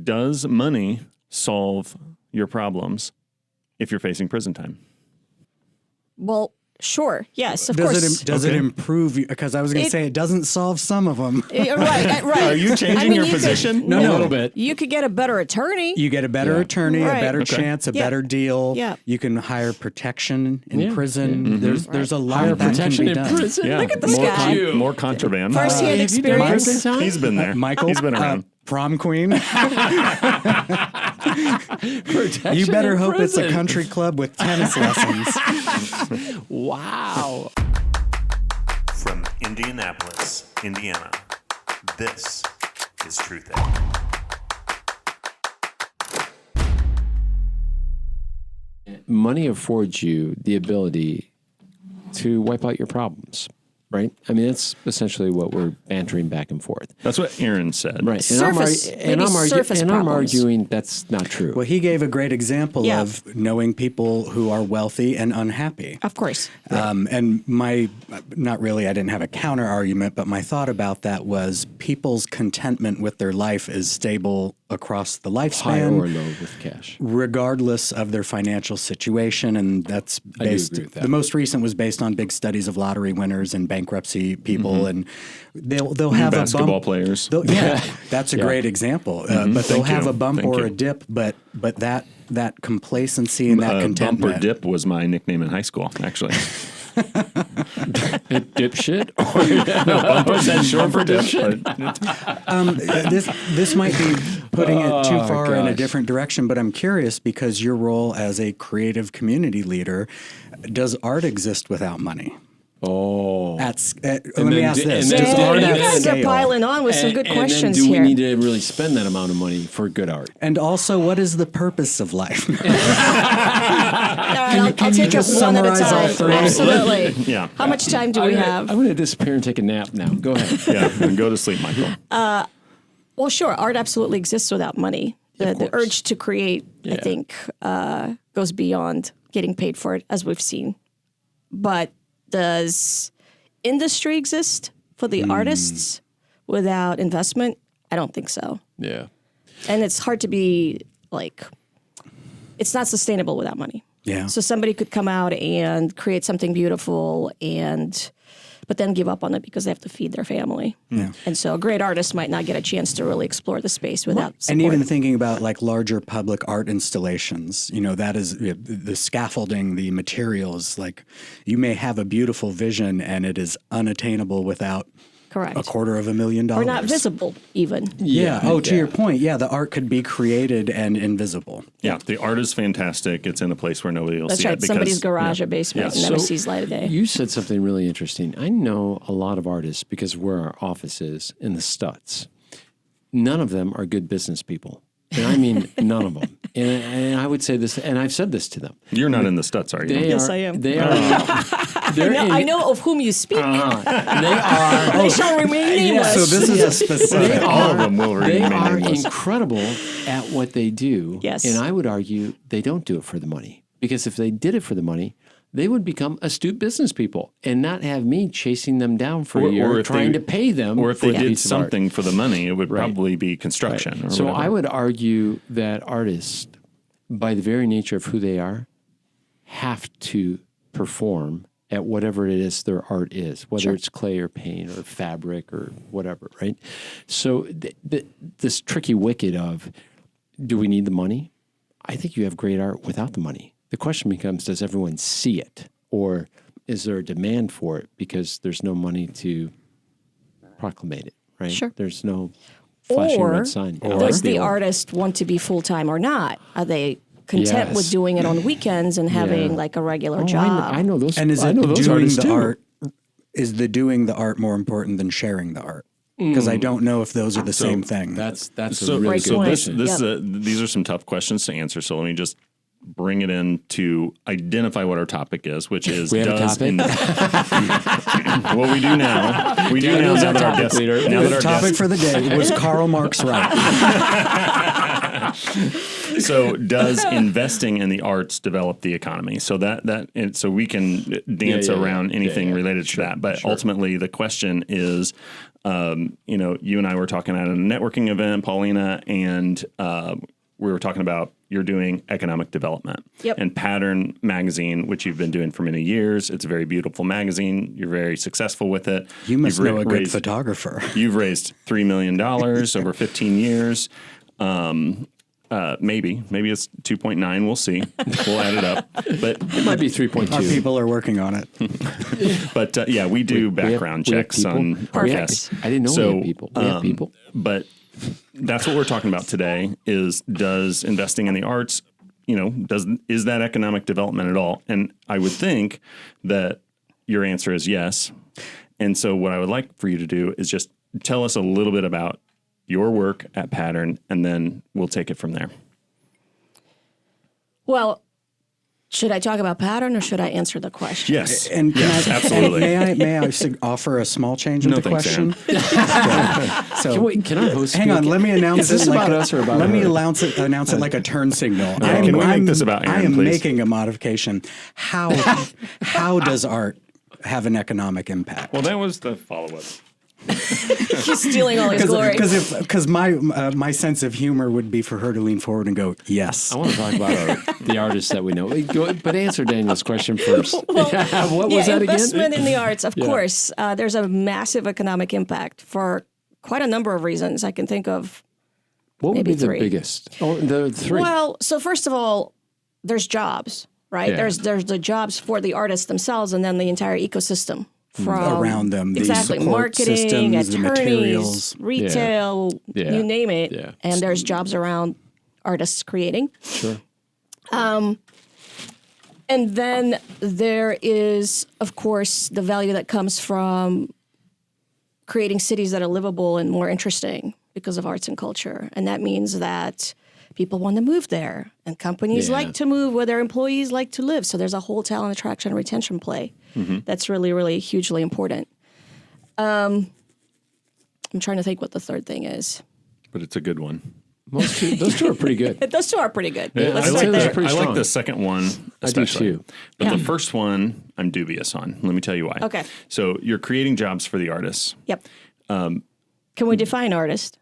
does money solve your problems if you're facing prison time? Well, sure. Yes, of course. Does it improve you? Because I was going to say it doesn't solve some of them. Right. Are you changing your position? No, a little bit. You could get a better attorney. You get a better attorney, Right. a better chance, a better deal. Yeah. You can hire protection in Yeah. prison. There's a lot Higher that protection can be in done. prison. Yeah. Look at this guy. More contraband. First-hand Have you done experience. prison time? He's been there. Michael, He's been around. prom queen. Protection You better in hope it's a prison. country club with tennis lessons. Wow. From Indianapolis, Indiana, this is Truth Egg. Money affords you the ability to wipe out your problems, right? I mean, that's essentially what we're bantering back and forth. That's what Aaron said. Right. Surface- maybe surface I'm problems. arguing that's not true. Well, he gave a great example Yeah. of knowing people who are wealthy and unhappy. Of course. And not really, I didn't have a counter argument, but my thought about that was people's contentment with their life is stable across the High lifespan, or low with cash. regardless of their financial situation. And that's based, agree with that. the most recent was based on big studies of lottery winners and bankruptcy people. And they'll have a Basketball bump. players. Yeah, that's a great example. But they'll Thank have you. a bump Thank or you. a dip, but that complacency and that Bump contentment. or dip was my nickname in high school, actually. Dipshit? Bump or dip, short for dip. This might be putting it too far in a gosh. different direction, but I'm curious because your role as a creative community leader, does art exist without money? Oh. Let me ask this. and Does then- art you at guys are scale? piling on with some good questions do here. we need to really spend that amount of money for good art? And also, what is the purpose of life? All right, I'll take just it one at a summarize all time. three? Absolutely. Yeah. How much time do we have? I'm going to disappear and take a nap now. Go ahead. Yeah, and go to sleep, Michael. Well, sure. Art absolutely exists without money. The urge to create, I think, goes beyond getting paid for it, as we've seen. But does industry exist for the artists without investment? I don't think so. Yeah. And it's hard to be it's not sustainable without money. Yeah. So somebody could come out and create something beautiful but then give up on it because they have to feed their family. Yeah. And so a great artist might not get a chance to really explore the space without support. And even thinking about like larger public art installations, that is the scaffolding, the materials. Like you may have a beautiful vision and it is unattainable without Correct. $250,000. Or not visible even. Yeah. Oh, to your point. Yeah, the art could be created and invisible. Yeah, the art is fantastic. It's in a place where nobody will That's see right. it. because- Somebody's garage or basement Yeah. never sees light of day. You said something really interesting. I know a lot of artists because of where our office is in the Stutz. None of them are good business people. And I mean none of them. And I would say this, and I've said this to them. You're not in the Stutz, are you? Yes, I am. They are. I know of whom you speak. They are. They shall remain nameless. So this is a specific. All of them will They remain are nameless. incredible at what they do. Yes. And I would argue they don't do it for the money. Because if they did it for the money, they would become astute business people and not have me chasing them down for a year if trying they- to pay them. Or if for they that did piece of art. something for the money, it would probably be construction. Or So whatever. I would argue that artists, by the very nature of who they are, have to perform at whatever it is their art is, whether it's clay or paint or fabric or whatever, right? So this tricky wicket of, do we need the money? I think you have great art without the money. The question becomes, does everyone see it? Or is there a demand for it because there's no money to proclamate it, right? Sure. There's no flashing Or red sign. does the artist want to be full-time or not? Are they content with Yes. doing it on weekends and having like a regular job? I know those. And is I it know those doing artists the too. art? Is the doing the art more important than sharing the art? Because I don't know if those are the same thing. That's a So, really Great good point. question. this these are some tough questions to answer. So let me just bring it in to identify what our topic is, which is We have a topic? What we do now. We do now who's now our that our topic guest, leader? now that the our topic guest, for the day was Karl Marx right. So does investing in the arts develop the economy? So so we can dance Yeah, around anything yeah. related to that. But ultimately the question is, you and I were talking at a networking event, Paulina, and we were talking about you're doing economic development. Yep. And Pattern Magazine, which you've been doing for many years. It's a very beautiful magazine. You're very successessful with it. You must You've know a good raised- photographer. You've raised $3 million over 15 years. Maybe it's 2.9. We'll see. We'll add it up. But It might be 3.2. Our people are working on it. But yeah, we do background we have checks people. on Perfect. podcasts. I didn't know So, we had people. We have people. But that's what we're talking about today is does investing in the arts, is that economic development at all? And I would think that your answer is yes. And so what I would like for you to do is just tell us a little bit about your work at Pattern, and then we'll take it from there. Well, should I talk about Pattern or should I answer the question? Yes. And can yes, I, absolutely. and may I offer a small change in No, the thanks, question? So Can I host? hang on, let me announce Is this it about us or about let me her? announce it like a turn signal. can we make this about Aaron, I am please? making a modification. How does art have an economic impact? Well, that was the follow-up. He's stealing all his glory. Because my sense of humor would be for her to lean forward and go, yes. I want to talk about the artists that we know. But answer Daniel's question first. what was that again? Investment in the arts, of course. There's a massive economic impact for quite a number of reasons. I can think of. What would maybe be the three. biggest? Oh, the three. Well, so first of all, there's jobs, right? Yeah. There's the jobs for the artists themselves, and then the entire ecosystem from Around them, the exactly support marketing, systems, the attorneys, materials. retail, Yeah. you name it. Yeah. And there's jobs around artists creating. Sure. And then there is, of course, the value that comes from creating cities that are livable and more interesting because of arts and culture. And that means that people want to move there and companies Yeah. like to move where their employees like to live. So there's a whole talent attraction and retention play that's really, really hugely important. I'm trying to think what the third thing is. But it's a good one. Those two are pretty good. Those two are pretty good. I Let's like, start those there. are pretty I like strong. the second one I do especially. too. But the first one I'm dubious on. Let me tell you why. Okay. So you're creating jobs for the artists. Yep. Can we define artist?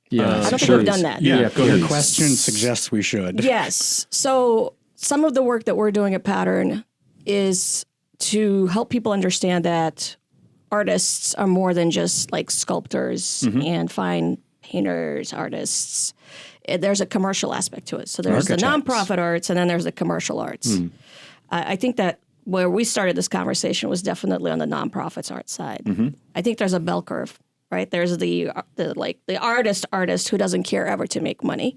Yeah. I don't think we've done that. Yeah, go ahead. Your question suggests we should. Yes. So some of the work that we're doing at Pattern is to help people understand that artists are more than just like sculptors and fine painters, artists. There's a commercial aspect to it. So there's the Architects. nonprofit arts and then there's the commercial arts. I think that where we started this conversation was definitely on the nonprofits art side. I think there's a bell curve, right? There's the artist who doesn't care ever to make money.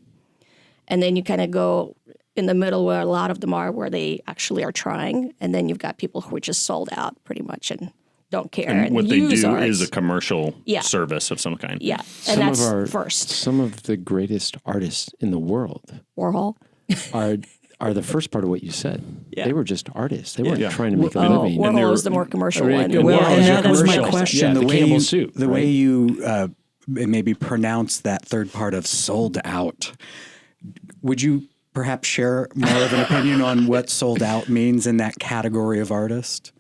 And then you kind of go in the middle where a lot of them are, where they actually are trying. And then you've got people who are just sold out pretty much and don't care. And what they use do arts. is a commercial Yeah. service of some kind. Yeah. And that's first. Some of the greatest artists in the world Warhol. are the first part of what you said. Yeah. They were just artists. They weren't Yeah. trying to make a Oh, living. Warhol is the more commercial one. Well, Well, and yeah, that was my commercials. question. Yeah, the Campbell soup, the right? way you maybe pronounce that third part of sold out. Would you perhaps share more of an opinion on what sold out means in that category of artist?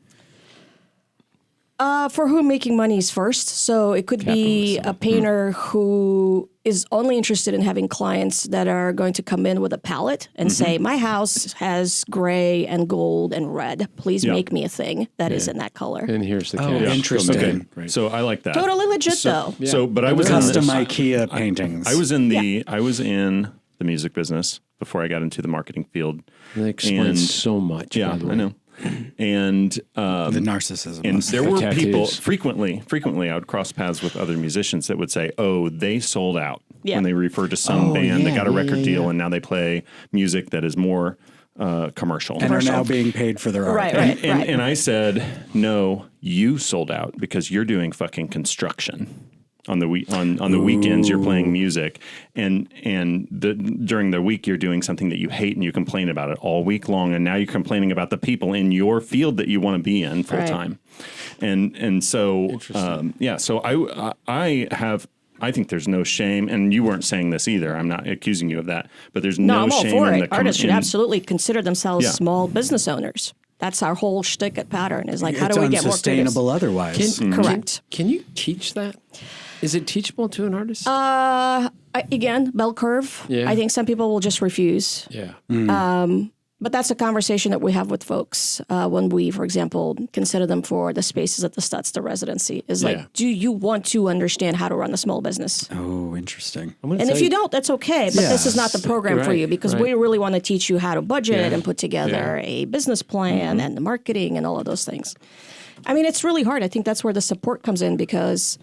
For whom making money is first. So it could be a painter who is only interested in having clients that are going to come in with a palette and say, my house has gray and gold and red. Please make me a thing that is in that color. And here's the Oh, cash. interesting. Okay. Right. So I like that. Totally legit, though. So, but I was in Custom this- IKEA paintings. I was in the music business before I got into the marketing field. That explains And- so much. Yeah, by the way. I know. And the narcissism. and there were tattoos. people frequently I would cross paths with other musicians that would say, "Oh, they sold out," Yeah. when they refer to some Oh, band that yeah, got a yeah, record deal yeah. and now they play music that is more commercial. and are now being paid for their art. Right, And, right. and I said, no, you sold out because you're doing fucking construction. On the weekends, you're playing music, and during the week, you're doing something that you hate and you complain about it all week long. And now you're complaining about the people in your field that you want to be in full time. And so, so I think there's no shame, and you weren't saying this either. I'm not accusing you of that, but there's No, no I'm all shame for in it. Artists should absolutely consider themselves Yeah. small business owners. That's our whole shtick at Pattern is like, how It's do we get more unsustainable creatives? otherwise. Correct. Can you teach that? Is it teachable to an artist? Again, bell curve. Yeah. I think some people will just refuse. yeah. But that's a conversation that we have with folks when we, for example, consider them for the spaces at the Stutz, the residency. Is Yeah. like, do you want to understand how to run a small business? Oh, interesting. And if you don't, that's okay. But this is not the program for Right, you because right. we really want to teach you how to budget Yeah. and put together a business plan and the marketing and all of those things. I mean, it's really hard. I think that's where the support comes in because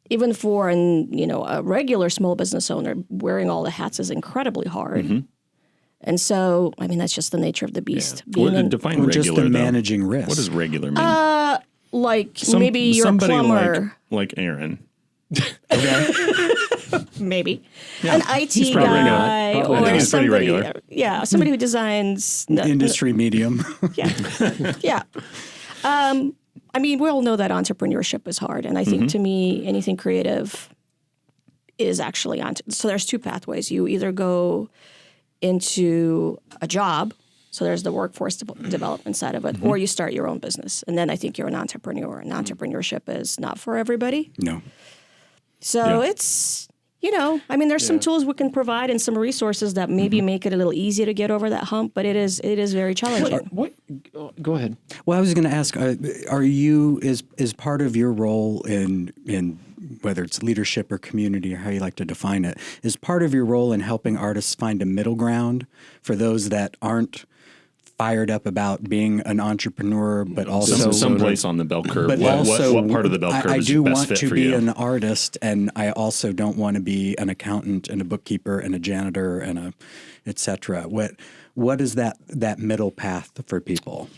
even for a regular small business owner, wearing all the hats is incredibly hard. And so, I mean, that's just the nature of the beast. Define Or regular, just the though. managing risk. What does regular mean? like maybe you're a somebody plumber. like Aaron. Maybe an IT probably guy regular. or I think he's pretty somebody, regular. somebody who designs. Industry medium. Yeah. I mean, we all know that entrepreneurship is hard, and I think to me, anything creative is actually so there's two pathways. You either go into a job, so there's the workforce development side of it, or you start your own business, and then I think you're an entrepreneur. And entrepreneurship is not for everybody. No. So it's, I mean, there's some tools we can provide and some resources that maybe make it a little easier to get over that hump, but it is very challenging. What? Go ahead. Well, I was going to ask, are you, is part of your role in whether it's leadership or community or how you like to define it, is part of your role in helping artists find a middle ground for those that aren't fired up about being an entrepreneur, but also Someplace on the bell curve. But What part of the bell curve I is do best want fit to for be you? an artist, and I also don't want to be an accountant and a bookkeeper and a janitor and a et cetera. What is that middle path for people?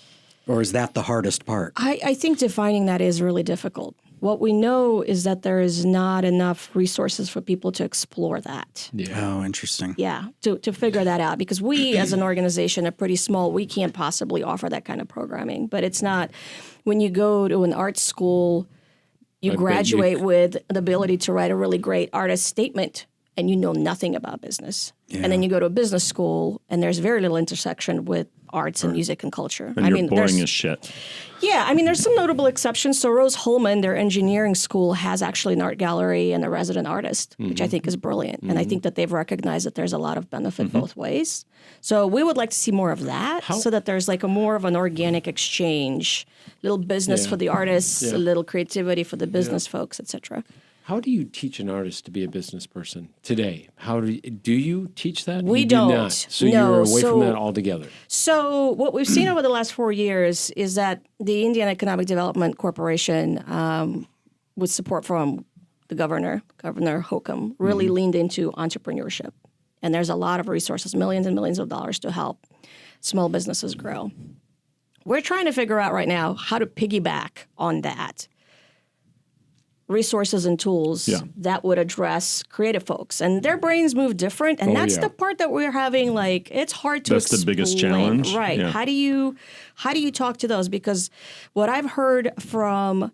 Or is that the hardest part? I think defining that is really difficult. What we know is that there is not enough resources for people to explore that. Oh, interesting. Yeah, to figure that out. Because we, as an organization, are pretty small. We can't possibly offer that kind of programming. But it's not, when you go to an art school, you graduate with the ability to write a really great artist statement, and you know nothing about business. Yeah. And then you go to a business school, and there's very little intersection with arts and music and culture. And you're boring as shit. Yeah, I mean, there's some notable exceptions. So Rose Holman, their engineering school, has actually an art gallery and a resident artist, which I think is brilliant. And I think that they've recognized that there's a lot of benefit both ways. So we would like to see more of that so that there's like more of an organic exchange, little business for the artists, a little creativity for the business folks, et cetera. How do you teach an artist to be a business person today? How do you teach that? We You do don't. not. So No, you're away so- from that altogether. So what we've seen over the last 4 years is that the Indiana Economic Development Corporation, with support from the Governor Holcomb, really leaned into entrepreneurship. And there's a lot of resources, millions and millions of dollars to help small businesses grow. We're trying to figure out right now how to piggyback on that. Resources and tools that would address creative folks, and their brains move different, and that's the part that we're having. Like, it's hard to. That's the biggest challenge, right? Yeah. How do you talk to those? Because what I've heard from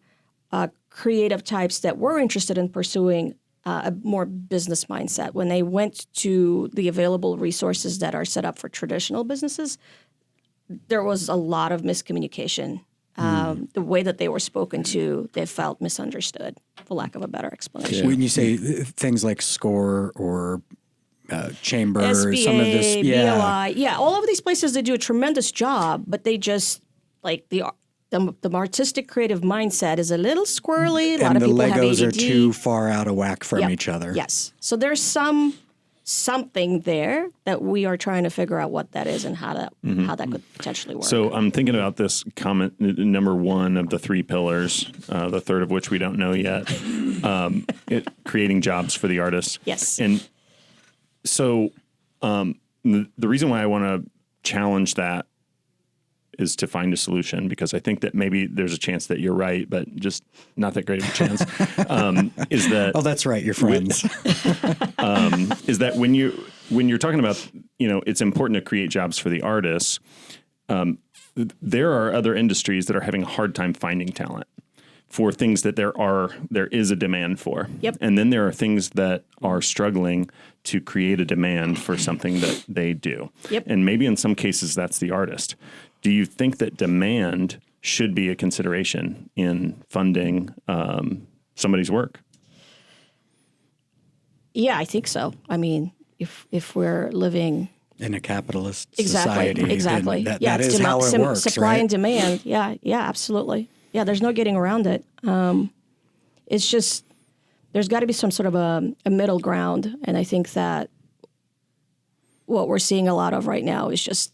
creative types that were interested in pursuing a more business mindset when they went to the available resources that are set up for traditional businesses, there was a lot of miscommunication. The way that they were spoken to, they felt misunderstood, for lack of a better explanation. When you say things like SCORE or Chamber, SBA, some of this, BLI, all of these places, they do a tremendous job, but they just, like, the artistic creative mindset is a little squirrely. A lot and of the people have Legos ADD. are too far out of whack from each other. Yes. So there's something there that we are trying to figure out what that is and how that could potentially work. So I'm thinking about this comment, number one of the three pillars, the third of which we don't know yet, creating jobs for the artists. Yes. And so the reason why I want to challenge that is to find a solution, because I think that maybe there's a chance that you're right, but just not that great of a chance, is that... Oh, that's right, you're friends. is that when you're talking about, it's important to create jobs for the artists, there are other industries that are having a hard time finding talent for things that there is a demand for. Yep. And then there are things that are struggling to create a demand for something that they do. Yep. And maybe in some cases that's the artist. do you think that demand should be a consideration in funding somebody's work? Yeah, I think so. I mean, if we're living in a capitalist society, exactly, then yeah, that it's is how it works, supply right? and demand. Yeah, absolutely. Yeah, there's no getting around it. It's just there's got to be some sort of a middle ground, and I think that what we're seeing a lot of right now is just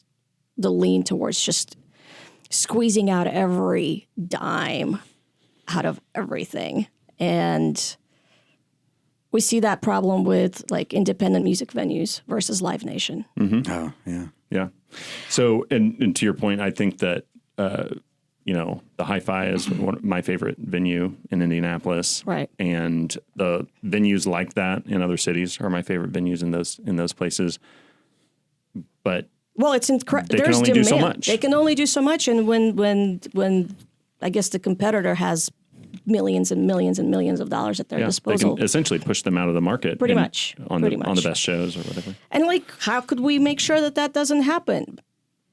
the lean towards just squeezing out every dime out of everything. And we see that problem with like independent music venues versus Live Nation. Mm-hmm. Oh, yeah. Yeah. So, and to your point, I think that, the Hi-Fi is one of my favorite venue in Indianapolis. Right. And the venues like that in other cities are my favorite venues in those places. But well, it's incredible. They can only do so much. They can only do so much. And when I guess the competitor has millions and millions and millions of dollars at their disposal, they can essentially push them out of the market. Pretty much. On the best shows or whatever. And like, how could we make sure that doesn't happen?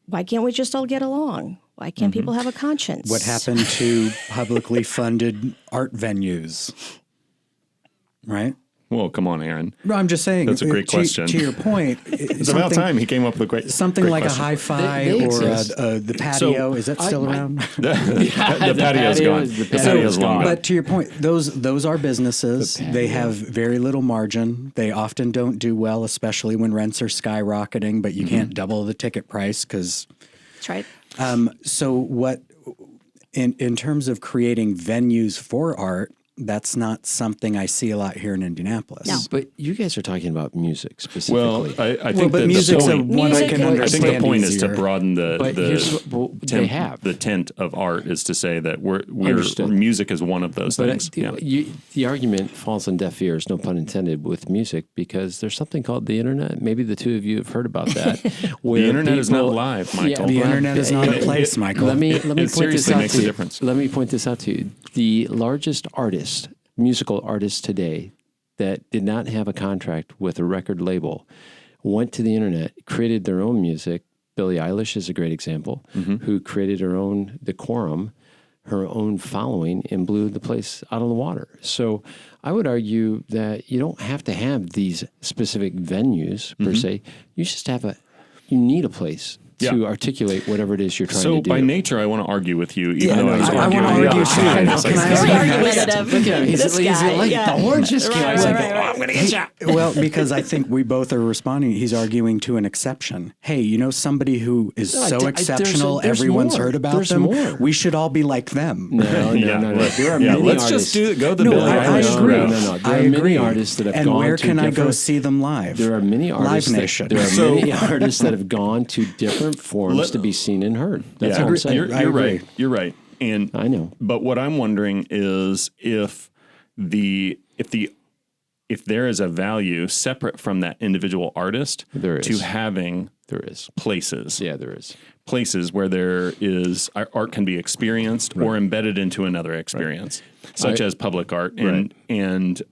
Why can't we just all get along? Why can't people have a conscience? What happened to publicly funded art venues? Right? Well, come on, Aaron. No, I'm just saying. That's a great question. To your point, It's about time he came up with a great something great like question. a Hi-Fi They or exist. the patio. Is that still around? The patio's gone. The The patio's long gone. But to your point, those are businesses. They have very little margin. They often don't do well, especially when rents are skyrocketing. But you can't double the ticket price because. That's right. So what, in terms of creating venues for art, that's not something I see a lot here in Indianapolis. No. But you guys are talking about music specifically. Well, I think but that music's the a point, one I can Music- understand. I think the point is to easier. broaden But here's what they have. the tent of art is to say that we're Understood. music is one of those things. The argument falls on deaf ears, no pun intended, with music because there's something called the internet. Maybe the two of you have heard about that. Where The internet is not people- live, Michael. The internet is not a place, Michael. Let me It point this seriously out makes to a you. difference. Let me point this out to you. The largest musical artists today that did not have a contract with a record label went to the internet, created their own music. Billie Eilish is a great example, who created her own decorum, her own following, and blew the place out of the water. So I would argue that you don't have to have these specific venues per se. You just you need a place to articulate whatever it is you're trying to do. So by nature, I want to argue with you, even though I was I arguing. want to argue too. Yeah. Can I Very argue? argumentative. Look at him. He's This guy, like yeah. the oranges guy. He's like, Right. I'm going to get you. Well, because I think we both are responding. He's arguing to an exception. Hey, somebody who is so exceptional, there's everyone's more. heard about There's them. more. We should all be like them. No. There are many let's artists. just go the No, Billie I Eilish agree. route. No. There I are many agree. artists that have and gone where to can I go different- see them live? There are many artists. Live Nation. There are many artists that have gone to different forms to be seen and heard. That's what I'm saying. You're I agree. right. You're right. And I know. But what I'm wondering is if there is a value separate from that individual artist There is. to having There is. places. Yeah, there is. Places where there is art can be experienced or embedded into another experience, such as public art. And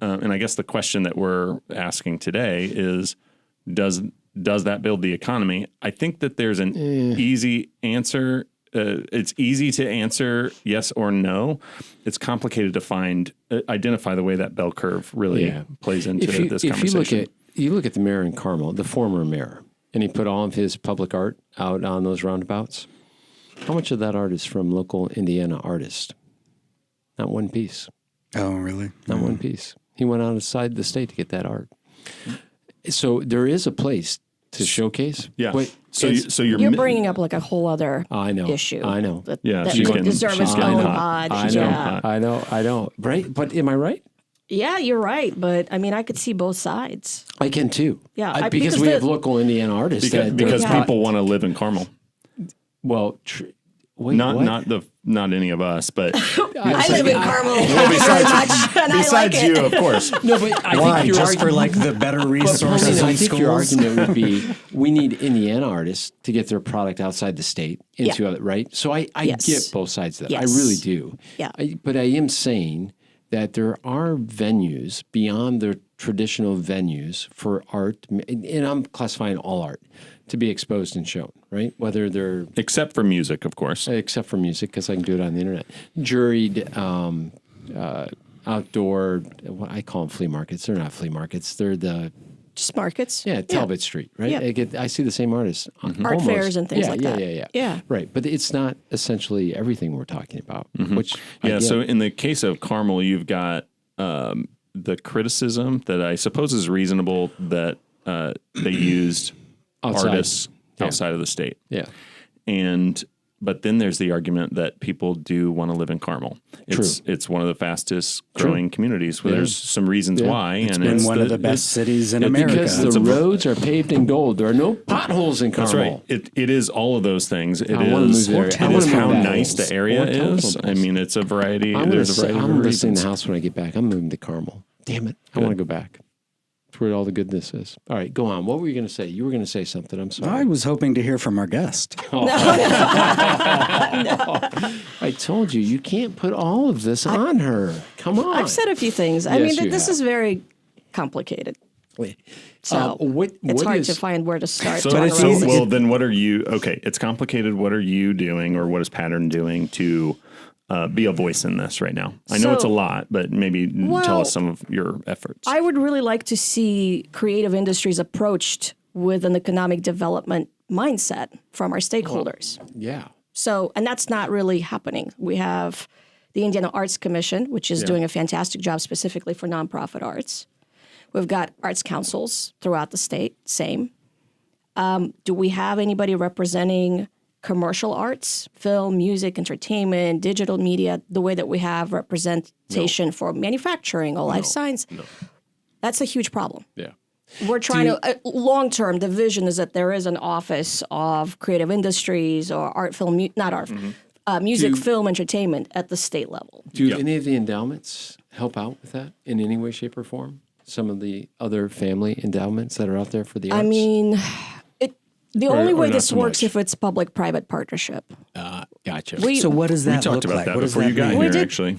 I guess the question that we're asking today is, does that build the economy? I think that there's an easy answer. It's easy to answer yes or no. It's complicated to identify the way that bell curve really plays into this conversation. If you look at the mayor in Carmel, the former mayor, and he put all of his public art out on those roundabouts, how much of that art is from local Indiana artists? Not one piece. Oh, really? Not one piece. He went outside the state to get that art. So there is a place to showcase. Yeah. But So you're You're bringing up like a whole other issue. I know. That, Yeah, that she's would getting- deserve she's its getting own hot. pod. I know. I know. Right? But am I right? Yeah, you're right. But I mean, I could see both sides. I can too. Yeah, because because we the- have local Indiana artists. because Yeah. people want to live in Carmel. Well, wait, what? Not any of us, but I live in Carmel very much, and I like besides it. you, of course. No, but I Why? think your Just for argument, like the better but resources Paulina, I in think your schools? argument would be we need Indiana artists to get their product outside the state into other, right? So I Yes. get both sides of that. Yes. I really do. Yeah. But I am saying that there are venues beyond traditional venues for art, and I'm classifying all art, to be exposed and shown, right? Whether they're Except for music, of course. except for music, because I can do it on the internet. Juried, outdoor. What I call them flea markets. They're not flea markets. They're the Just markets. Talbot Street, right? Yeah. I see the same artists. Art fairs and things like that. Yeah. Right, but it's not essentially everything we're talking about. Which I Yeah. get. So in the case of Carmel, you've got the criticism that I suppose is reasonable that they used Outside. artists Yeah. outside of the state. Yeah. But then there's the argument that people do want to live in Carmel. It's one of the fastest growing communities. Where there's some reasons why, It's been one of the best cities in America. Because the roads are paved in gold. There are no potholes in Carmel. That's right. It is all of those things. It I wanna is. move there. It I is wanna how move back. nice the area More is. telephone I mean, it's a variety. I'm There's a variety of listing the reasons. house when I get back. I'm moving to Carmel. Damn it. I want to go back. It's where all the goodness is. All right, go on. What were you going to say? You were going to say something. I'm sorry. I was hoping to hear from our guest. I told you, you can't put all of this on her. Come on. I've said a few things. I Yes, mean, you this have. is very complicated. So what it's hard is- to find where to start. So, talking it's about easy- this. well, then what are you? Okay, it's complicated. What are you doing, or what is Pattern doing to be a voice in this right now? I know it's a So- lot, but maybe tell Well, us some of your efforts. I would really like to see creative industries approached with an economic development mindset from our stakeholders. Yeah. So, and that's not really happening. We have the Indiana Arts Commission, which is doing a fantastic job specifically for nonprofit arts. We've got arts councils throughout the state, same. Do we have anybody representing commercial arts, film, music, entertainment, digital media, the way that we have representation for manufacturing or life science? No. That's a huge problem. Yeah. We're trying to, long-term, the vision is that there is an office of creative industries or art, film, music, film, entertainment at the state level. Do any of the endowments help out with that in any way, shape, or form? Some of the other family endowments that are out there for the arts? I mean, the only or way not this so works much. if it's public-private partnership. Gotcha. So what does that we talked look about like? that What does before you that got mean? here, did. actually.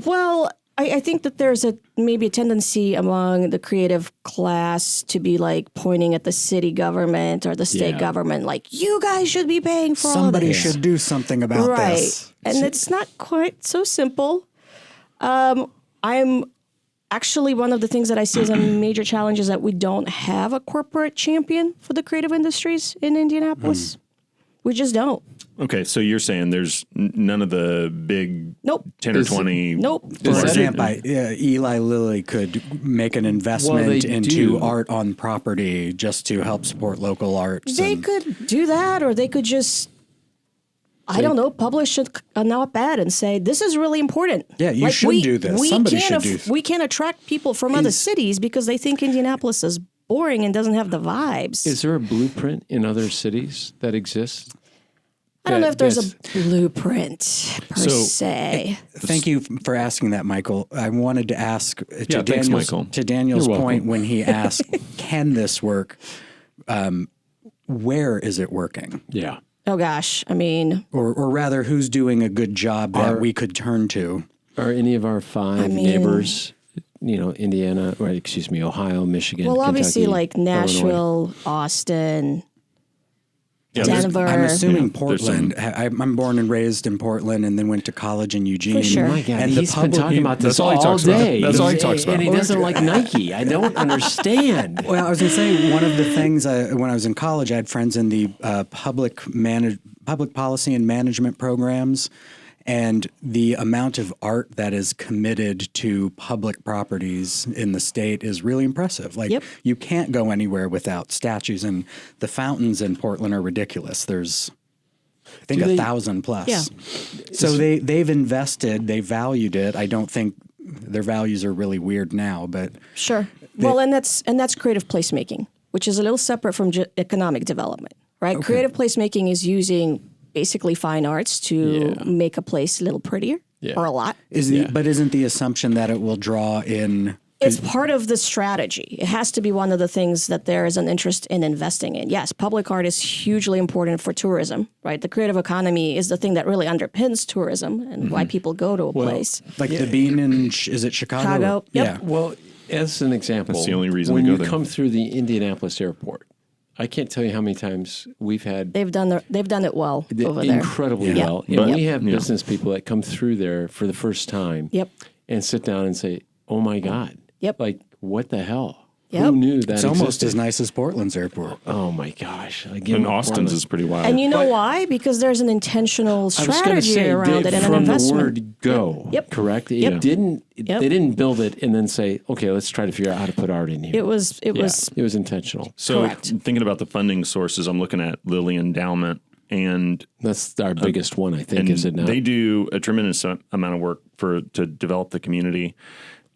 Well, I think that there's maybe a tendency among the creative class to be like pointing at the city government or the state government, like, you guys should be paying for all Somebody this. should do something about Right. this. And it's not quite so simple. I'm actually, one of the things that I see as a major challenge is that we don't have a corporate champion for the creative industries in Indianapolis. We just don't. Okay, so you're saying there's none of the big Nope. 10 or 20. Nope. For that example, Eli Lilly could make an investment they into do. art on property just to help support local arts. They and- could do that, or they could just, I don't know, publish an op-ed and say, this is really important. Yeah, you should do this. Somebody should do this. We can't attract people from other cities because they think Indianapolis is boring and doesn't have the vibes. Is there a blueprint in other cities that exists? I don't know if there's that's- a blueprint per se. Thank you for asking that, Michael. I wanted to ask to thanks, Michael. Daniel's You're point welcome. when he asked, can this work? Where is it working? Yeah. Oh gosh, I mean, Or rather, who's doing a good job that we could turn to? Are any of our five mean- neighbors, Indiana, or excuse me, Ohio, Michigan, well, obviously, Kentucky, like Illinois? Nashville, Austin, Yeah, there's- Denver. I'm assuming Yeah, there's Portland. I'm born and raised in Portland, and then went to college in Eugene. For sure. My God, And the he's been public- talking about this That's all he all talks about. day. That's all he talks about. And he doesn't like Nike. I don't understand. Well, I was going to say one of the things when I was in college, I had friends in the public policy and management programs, and the amount of art that is committed to public properties in the state is really impressive. Like Yep. you can't go anywhere without statues, and the fountains in Portland are ridiculous. There's I think 1,000 plus. Yeah. So they've invested, they valued it. I don't think their values are really weird now, but Sure. Well, and that's creative placemaking, which is a little separate from economic development, right? Creative placemaking is using basically fine arts to make a place a little prettier or a lot. but isn't the assumption that it will draw in? It's part of the strategy. It has to be one of the things that there is an interest in investing in. Yes, public art is hugely important for tourism, right? The creative economy is the thing that really underpins tourism and why people go to a place. Like the Bean in, is it Chicago? Chicago, yep. Yeah. Well, as an example, That's the only reason when to go you there. come through the Indianapolis airport, I can't tell you how many times we've had They've done it well over there. incredibly Yeah. well. And But- we have Yeah. business people that come through there for the first time Yep. and sit down and say, oh my God. Yep. Like, what the hell? Yep. Who knew that It's almost existed? as nice as Portland's airport. Oh my gosh. I give And them Austin's Portland. is pretty wild. And you know why? Because there's an intentional I was gonna strategy say, around it and an from investment. the word go, Yep. correct? It Yep. didn't. Yep. They didn't build it and then say, okay, let's try to figure out how to put art in here. It was it was intentional. So Correct. thinking about the funding sources, I'm looking at Lilly Endowment, and That's our biggest one, I think, and is it not? they do a tremendous amount of work to develop the community,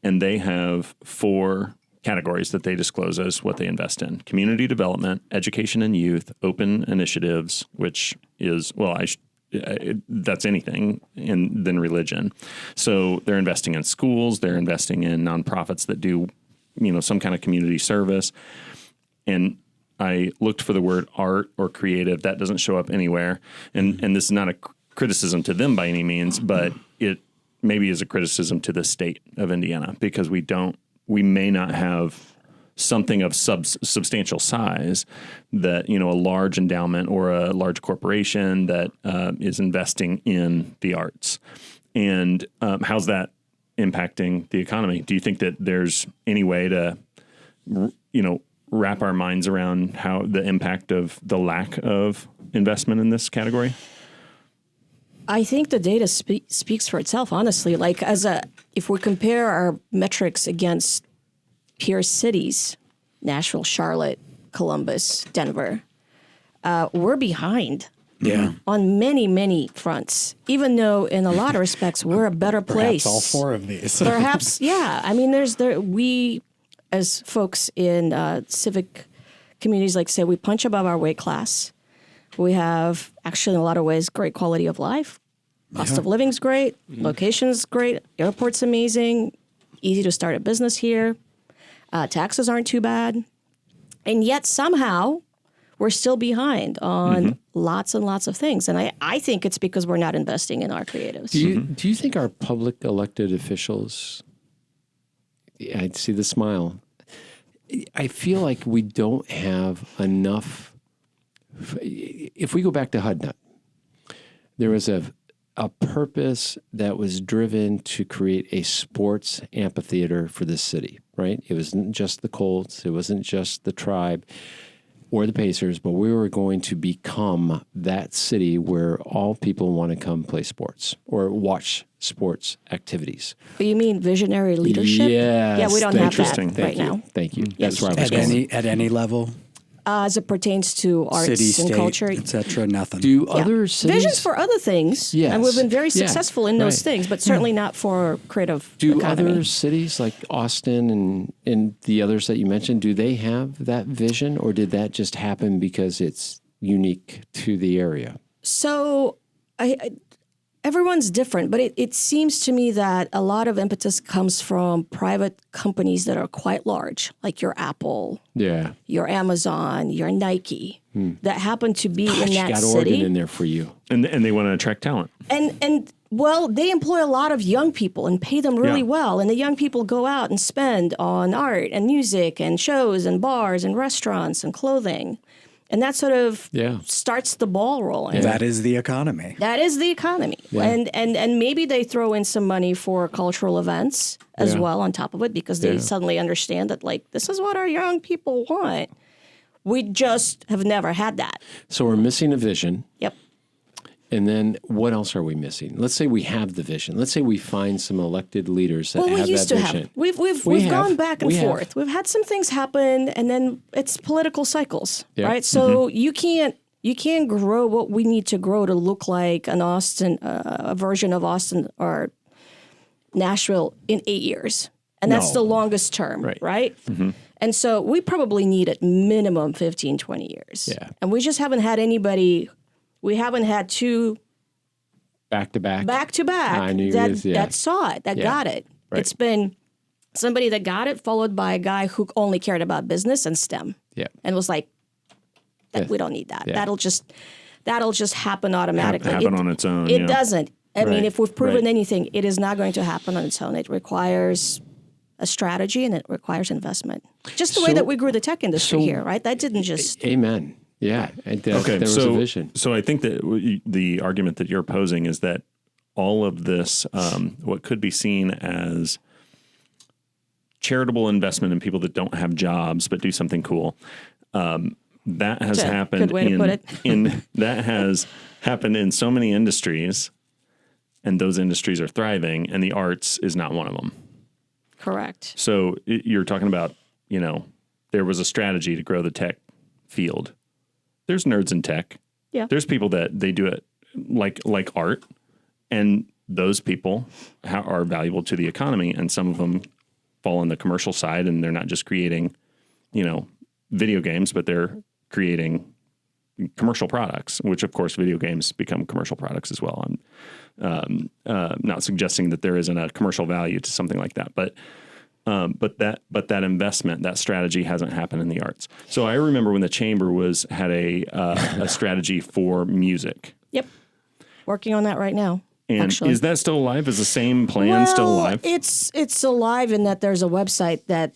and they have 4 categories that they disclose as what they invest in: community development, education and youth, open initiatives, which is that's anything, and then religion. So they're investing in schools, they're investing in nonprofits that do some kind of community service. And I looked for the word art or creative. That doesn't show up anywhere. And this is not a criticism to them by any means, but it maybe is a criticism to the state of Indiana, because we may not have something of substantial size that, a large endowment or a large corporation that is investing in the arts. And how's that impacting the economy? Do you think that there's any way to, wrap our minds around how the impact of the lack of investment in this category? I think the data speaks for itself, honestly. Like if we compare our metrics against peer cities, Nashville, Charlotte, Columbus, Denver, we're behind. Yeah. On many, many fronts, even though in a lot of respects we're a better place. Perhaps all 4 of these. Perhaps, yeah. I mean, we as folks in civic communities, like say, we punch above our weight class. We have actually in a lot of ways great quality of life. Cost of living's great. Location's great. Airport's amazing. Easy to start a business here. Taxes aren't too bad. And yet somehow we're still behind on lots and lots of things. And I think it's because we're not investing in our creatives. Do you think our public elected officials, I see the smile, I feel like we don't have enough. If we go back to Hudnut, there was a purpose that was driven to create a sports amphitheater for this city, right? It wasn't just the Colts, it wasn't just the Tribe or the Pacers, but we were going to become that city where all people want to come play sports or watch sports activities. But you mean visionary leadership? Yes. Yeah, we don't have that Interesting. right now. Thank you. That's where I was At going. at any level, As it pertains to arts city, and state, culture. etc. Nothing. Do Yeah. other cities... Visions for other things, Yes. and we've been very Yeah, successful in those right. things, but certainly not for creative Do economy. other cities like Austin and the others that you mentioned, do they have that vision, or did that just happen because it's unique to the area? So everyone's different, but it seems to me that a lot of impetus comes from private companies that are quite large, like your Apple, Yeah. your Amazon, your Nike, that happen to be in You that got city. Oregon in there for you. And they want to attract talent. And well, they employ a lot of young people and pay them really Yeah. well. And the young people go out and spend on art and music and shows and bars and restaurants and clothing. And that sort of Yeah. starts the ball rolling. That is the economy. That is the economy. And maybe they throw in some money for cultural events as Yeah. well on top of it, because they suddenly understand that, like, this is what our young people want. We just have never had that. So we're missing a vision. Yep. And then what else are we missing? Let's say we have the vision. Let's say we find some elected leaders that Well, we have used that to vision. have. We've We have. gone back and We have. forth. We've had some things happen, and then it's political cycles, Yeah. right? So you can't grow what we need to grow to look like an Austin, a version of Austin or Nashville in 8 years, and that's No. the longest term, Right. right? And so we probably need at minimum 15, 20 years. Yeah. And we just haven't had anybody. We haven't had two Back to back. back to back I knew that it is, yeah. that saw it, that Yeah. got it. Right. It's been somebody that got it, followed by a guy who only cared about business and STEM, Yeah. and was like, Yeah. "We don't need that. Yeah. That'll just happen automatically. Happen on its own. It yeah. doesn't. I mean, Right. if we've proven Right. anything, it is not going to happen on its own. It requires a strategy and it requires investment. Just the way that we grew the tech industry here, right? That didn't just... Amen. Yeah. There was a vision. So I think that the argument that you're posing is that all of this, what could be seen as charitable investment in people that don't have jobs but do something cool, that has happened. Good way to put it. That has happened in so many industries, and those industries are thriving, and the arts is not one of them. Correct. So you're talking about, there was a strategy to grow the tech field. There's nerds in tech. Yeah. There's people that they do it like art, and those people are valuable to the economy, and some of them fall on the commercial side, and they're not just creating, video games, but they're creating commercial products, which of course video games become commercial products as well. I'm not suggesting that there isn't a commercial value to something like that, but that investment, that strategy hasn't happened in the arts. So I remember when the chamber had a strategy for music. Yep. Working on that right now. And actually. Is that still alive? Is the same plan still alive? It's alive in that there's a website that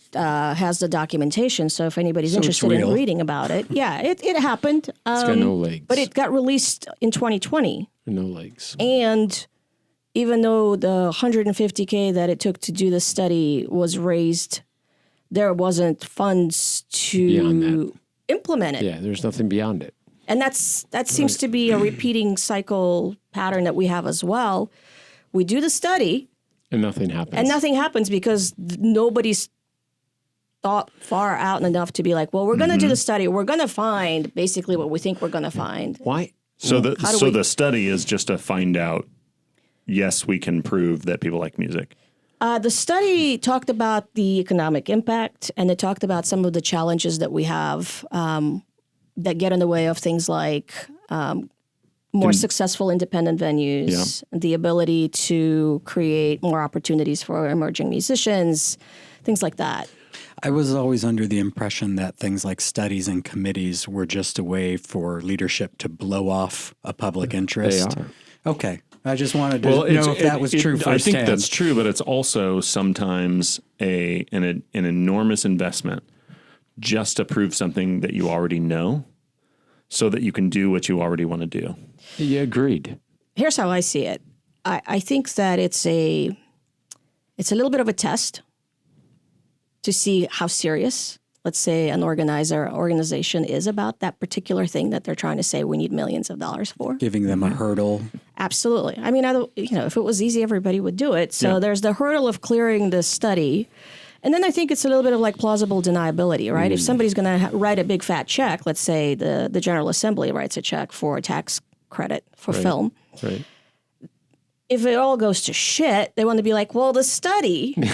has the documentation. So if anybody's interested in reading about it, it happened. It's got no legs. But it got released in 2020. No legs. And even though the $150K that it took to do the study was raised, there wasn't funds to implement it. Yeah, there's nothing beyond it. And that seems to be a repeating cycle pattern that we have as well. We do the study. And nothing happens. And nothing happens because nobody's thought far out enough to be like, well, we're going to do the study. We're going to find basically what we think we're going to find. Why? So the study is just to find out, yes, we can prove that people like music. The study talked about the economic impact, and it talked about some of the challenges that we have that get in the way of things like more successful independent venues, the ability to create more opportunities for emerging musicians, things like that. I was always under the impression that things like studies and committees were just a way for leadership to blow off a public interest. They are. Okay. I just wanted to know if that was true firsthand. I think that's true, but it's also sometimes an enormous investment just to prove something that you already know so that you can do what you already want to do. Yeah, agreed. Here's how I see it. I think that it's a little bit of a test to see how serious, let's say, an organization is about that particular thing that they're trying to say we need millions of dollars for. Giving them a hurdle. Absolutely. I mean, if it was easy, everybody would do it. So there's the hurdle of clearing the study. And then I think it's a little bit of like plausible deniability, right? If somebody's going to write a big fat check, let's say the General Assembly writes a check for a tax credit for film. Right. If it all goes to shit, they want to be like, well, the study, said,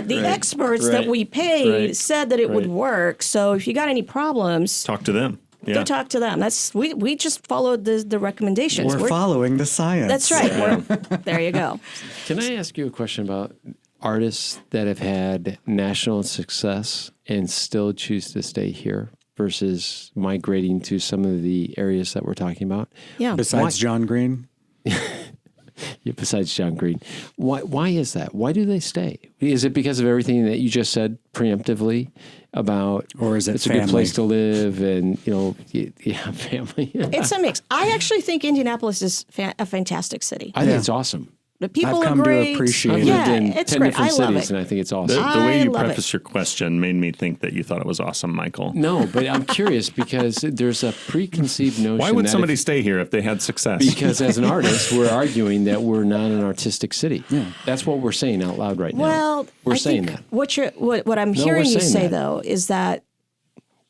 the experts that we paid said that it would work. So if you got any problems, talk to them. Go talk to them. We just followed the recommendations. We're following the science. That's right. There you go. Can I ask you a question about artists that have had national success and still choose to stay here versus migrating to some of the areas that we're talking about? Yeah. Besides John Green? Yeah, besides John Green. Why is that? Why do they stay? Is it because of everything that you just said preemptively about, or is it it's family? A good place to live and, family? It's a mix. I actually think Indianapolis is a fantastic city. I think it's awesome. The people I've come are great. to appreciate I've lived in it's 10 great. different I love cities, it. and I think it's awesome. The way you love prefaced your question made me think that you thought it was awesome, Michael. No, but I'm curious because there's a preconceived notion. Why would somebody stay here if they had success? Because as an artist, we're arguing that we're not an artistic city. Yeah. That's what we're saying out loud right now. Well, we're saying that. What I'm hearing you say, that. though, is that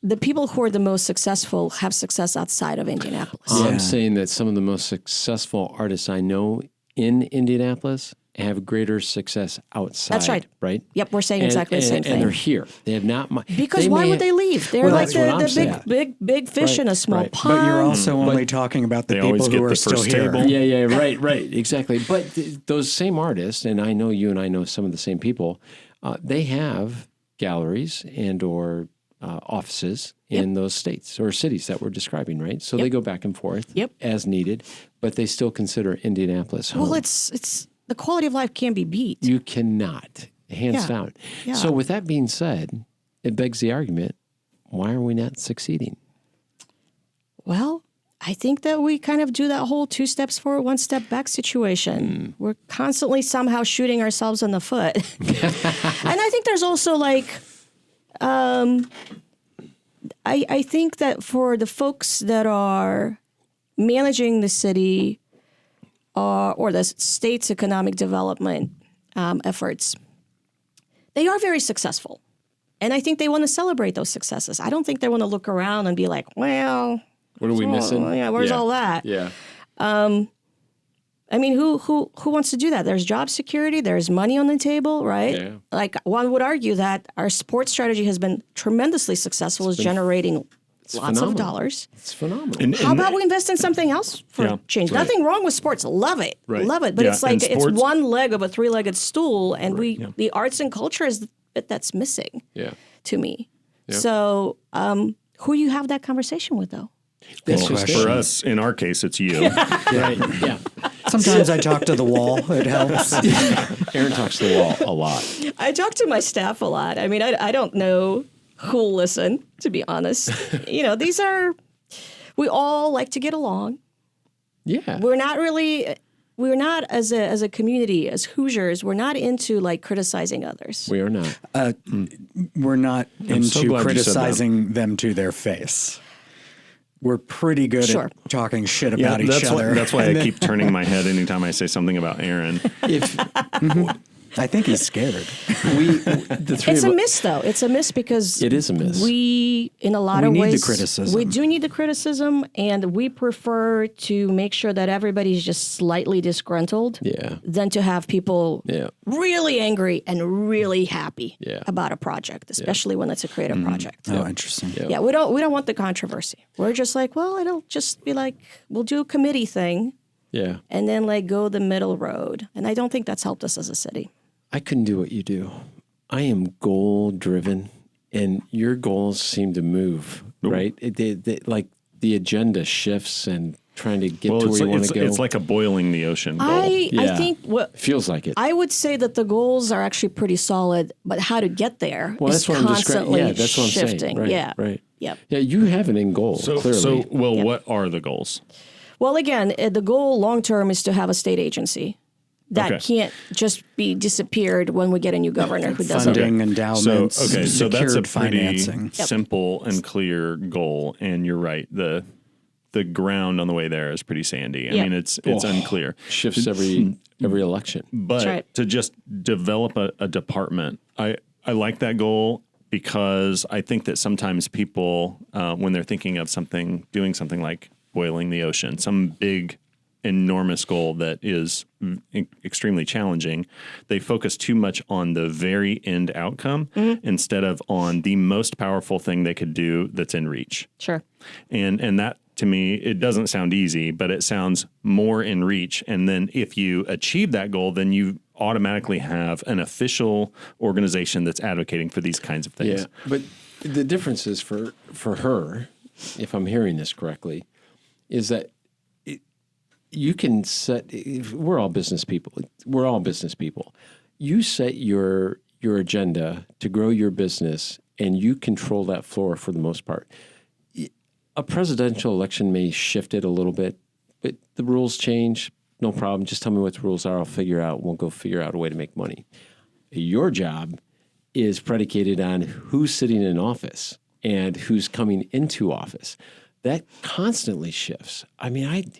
the people who are the most successful have success outside of Indianapolis. I'm saying that some of the most successful artists I know in Indianapolis have greater success outside. That's right. Right? Yep, we're saying exactly the same thing. And they're here. They have not... Because why would they leave? They're like the big fish in a small pond. But you're also only talking about the people who are still here. Yeah, right, exactly. But those same artists, and I know you and I know some of the same people, they have galleries and or offices in those states or cities that we're describing, right? So they go back and forth as needed, but they still consider Indianapolis home. Well, it's the quality of life can't be beat. You cannot, hands down. Yeah. So with that being said, it begs the argument, why are we not succeeding? Well, I think that we kind of do that whole 2 steps forward, 1 step back situation. We're constantly somehow shooting ourselves in the foot. And I think there's also like, I think that for the folks that are managing the city or the state's economic development efforts, they are very successful. And I think they want to celebrate those successes. I don't think they want to look around and be like, well, What are we missing? Yeah, where's all that? Yeah. I mean, who wants to do that? There's job security. There's money on the table, right? Yeah. Like one would argue that our sports strategy has been tremendously successful, is generating lots of dollars. It's phenomenal. How about we invest in something else for change? right. Nothing wrong with sports. Love it. Right. Love it. But Yeah, it's like and it's sports- one leg of a 3-legged stool, and the arts and culture is the bit that's missing Yeah. to me. Yeah. So who you have that conversation with, though? That's Well, just for it. us, in our case, it's you. Right. Yeah. Sometimes I talk to the wall. It helps. Aaron talks to the wall a lot. I talk to my staff a lot. I mean, I don't know who'll listen, to be honest. We all like to get along. Yeah. We're not as a community, as Hoosiers, we're not into like criticizing others. We are not. We're not so into glad you said criticizing them to their face. We're pretty good Sure. at talking shit about each that's other. that's why I keep turning my head anytime I say something about Aaron. If I think he's scared. the three It's of a us, miss, though. It's a miss because It is a miss. We, in a lot We of need the ways, criticism. we do need the criticism, and we prefer to make sure that everybody's just slightly disgruntled Yeah. than to have people Yeah. really angry and really happy Yeah. about a project, especially when it's a creative project. Oh, interesting. Yeah, we don't want the controversy. We're just like, well, it'll just be like, we'll do a committee thing Yeah. and then like go the middle road. And I don't think that's helped us as a city. I couldn't do what you do. I am goal driven, and your goals seem to move, right? Like the agenda shifts and trying to get to where you want to go. It's like a boiling the ocean goal. I Yeah. think what Feels like it. I would say that the goals are actually pretty solid, but how to get there Well, is that's what I'm describing. constantly Yeah, that's what I'm shifting. saying. Right, Yeah. right. Yep. Yeah, you have an end goal, clearly. Yep. What are the goals? Well, again, the goal long term is to have a state agency that Okay. can't just be disappeared when we get a new governor who doesn't. Funding, endowments, so that's a secured pretty financing. simple and clear goal. And you're right. The ground on the way there is pretty sandy. I Yeah. mean, it's unclear. Shifts every election. But right. to just develop a department, I like that goal because I think that sometimes people, when they're thinking of doing something like boiling the ocean, some big, enormous goal that is extremely challenging, they focus too much on the very end outcome instead of on the most powerful thing they could do that's in reach. Sure. And that, to me, it doesn't sound easy, but it sounds more in reach. And then if you achieve that goal, then you automatically have an official organization that's advocating for these kinds of things. Yeah, but the difference is for her, if I'm hearing this correctly, is that you can set. We're all business people. We're all business people. You set your agenda to grow your business, and you control that floor for the most part. A presidential election may shift it a little bit, but the rules change. No problem. Just tell me what the rules are. I'll figure out. We'll go figure out a way to make money. Your job is predicated on who's sitting in office and who's coming into office. That constantly shifts. I mean,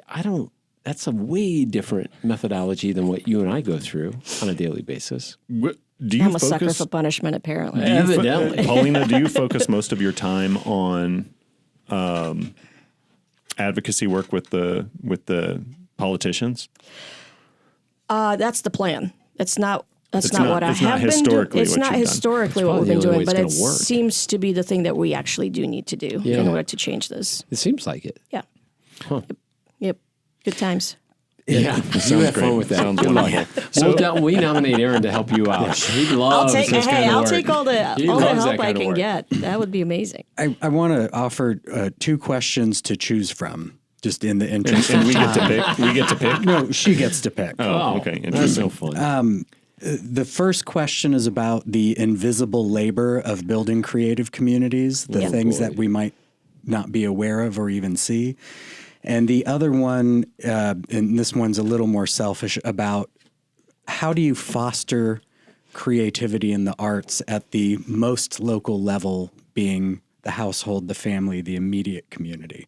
I don't. That's a way different methodology than what you and I go through on a daily basis. Do you I'm a sucker for punishment, apparently. Evidently. Paulina, do you focus most of your time on advocacy work with the politicians? That's the plan. That's not It's what not I have been doing. historically It's what not you've done. historically It's what we've probably been the only doing, way but it's it gonna work. seems to be the thing that we actually do need to do Yeah. in order to change this. It seems like it. Yeah. Huh. Yep. Good times. Yeah, you have fun with that. Sounds Good luck. wonderful. We nominate Aaron to help you out. He loves this kind of I'll work. take all the He help loves that I kind of can work. get. That would be amazing. I want to offer 2 questions to choose from just in the interest And of we get to time. pick. We get to pick. No, she gets to pick. Oh, okay. That's Interesting. no fun. The first question is about the invisible labor of building creative communities, the Yeah. things that we might not be aware of or even see. And the other one, and this one's a little more selfish, about how do you foster creativity in the arts at the most local level, being the household, the family, the immediate community.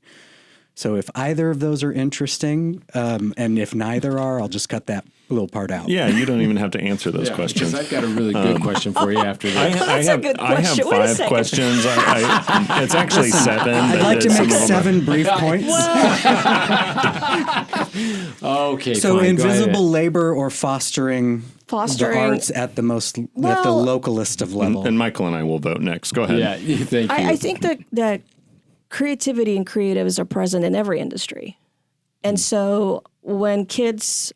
So if either of those are interesting, and if neither are, I'll just cut that little part out. Yeah, you don't even have to answer those questions. I've got a really good question for you after that. That's a good I have question. Wait a 5 second. questions. It's actually 7. I'd but like to some make of them are- 7 brief points. Okay, So fine, go invisible ahead. labor or fostering the arts at the most, at the Well- localist of level. And Michael and I will vote next. Go ahead. Yeah, thank you. I think that creativity and creatives are present in every industry. And so when kids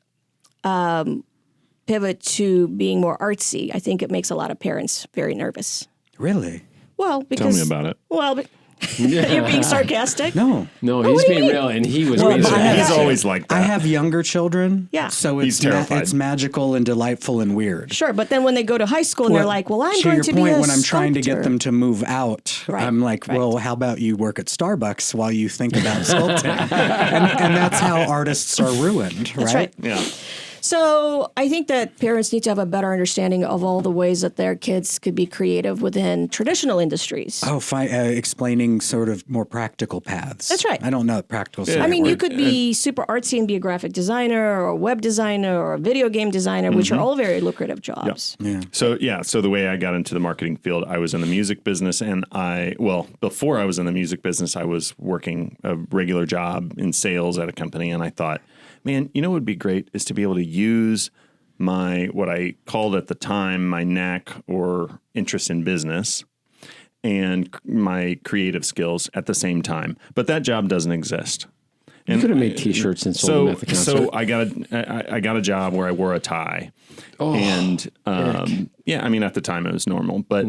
pivot to being more artsy, I think it makes a lot of parents very nervous. Really? Well, Tell because me about it. Well, you're being sarcastic. No. No, what he's do you being mean? real, and he was Well, being but I have- He's sarcastic. always like that. I have younger children. Yeah. So He's terrified. it's magical and delightful and weird. Sure, but then when they go to high school and they're like, "Well, I'm to going your to point, be a when I'm trying to get sculptor." them to move out, Right, I'm like, right. well, how about you work at Starbucks while you think about sculpting? and that's how artists are ruined, right? That's right. Yeah. So I think that parents need to have a better understanding of all the ways that their kids could be creative within traditional industries. Oh, explaining sort of more practical paths. That's right. I don't know practical. I mean, you could be super artsy and be a graphic designer or a web designer or a video game designer, which are all very lucrative jobs. So the way I got into the marketing field, I was in the music business, and before I was in the music business, I was working a regular job in sales at a company, and I thought, man, you know what would be great is to be able to use what I called at the time my knack or interest in business and my creative skills at the same time. But that job doesn't exist. You could have made T-shirts and sold them at the concert. So I got a job where I wore a tie, and yeah, I mean at the time it was normal, but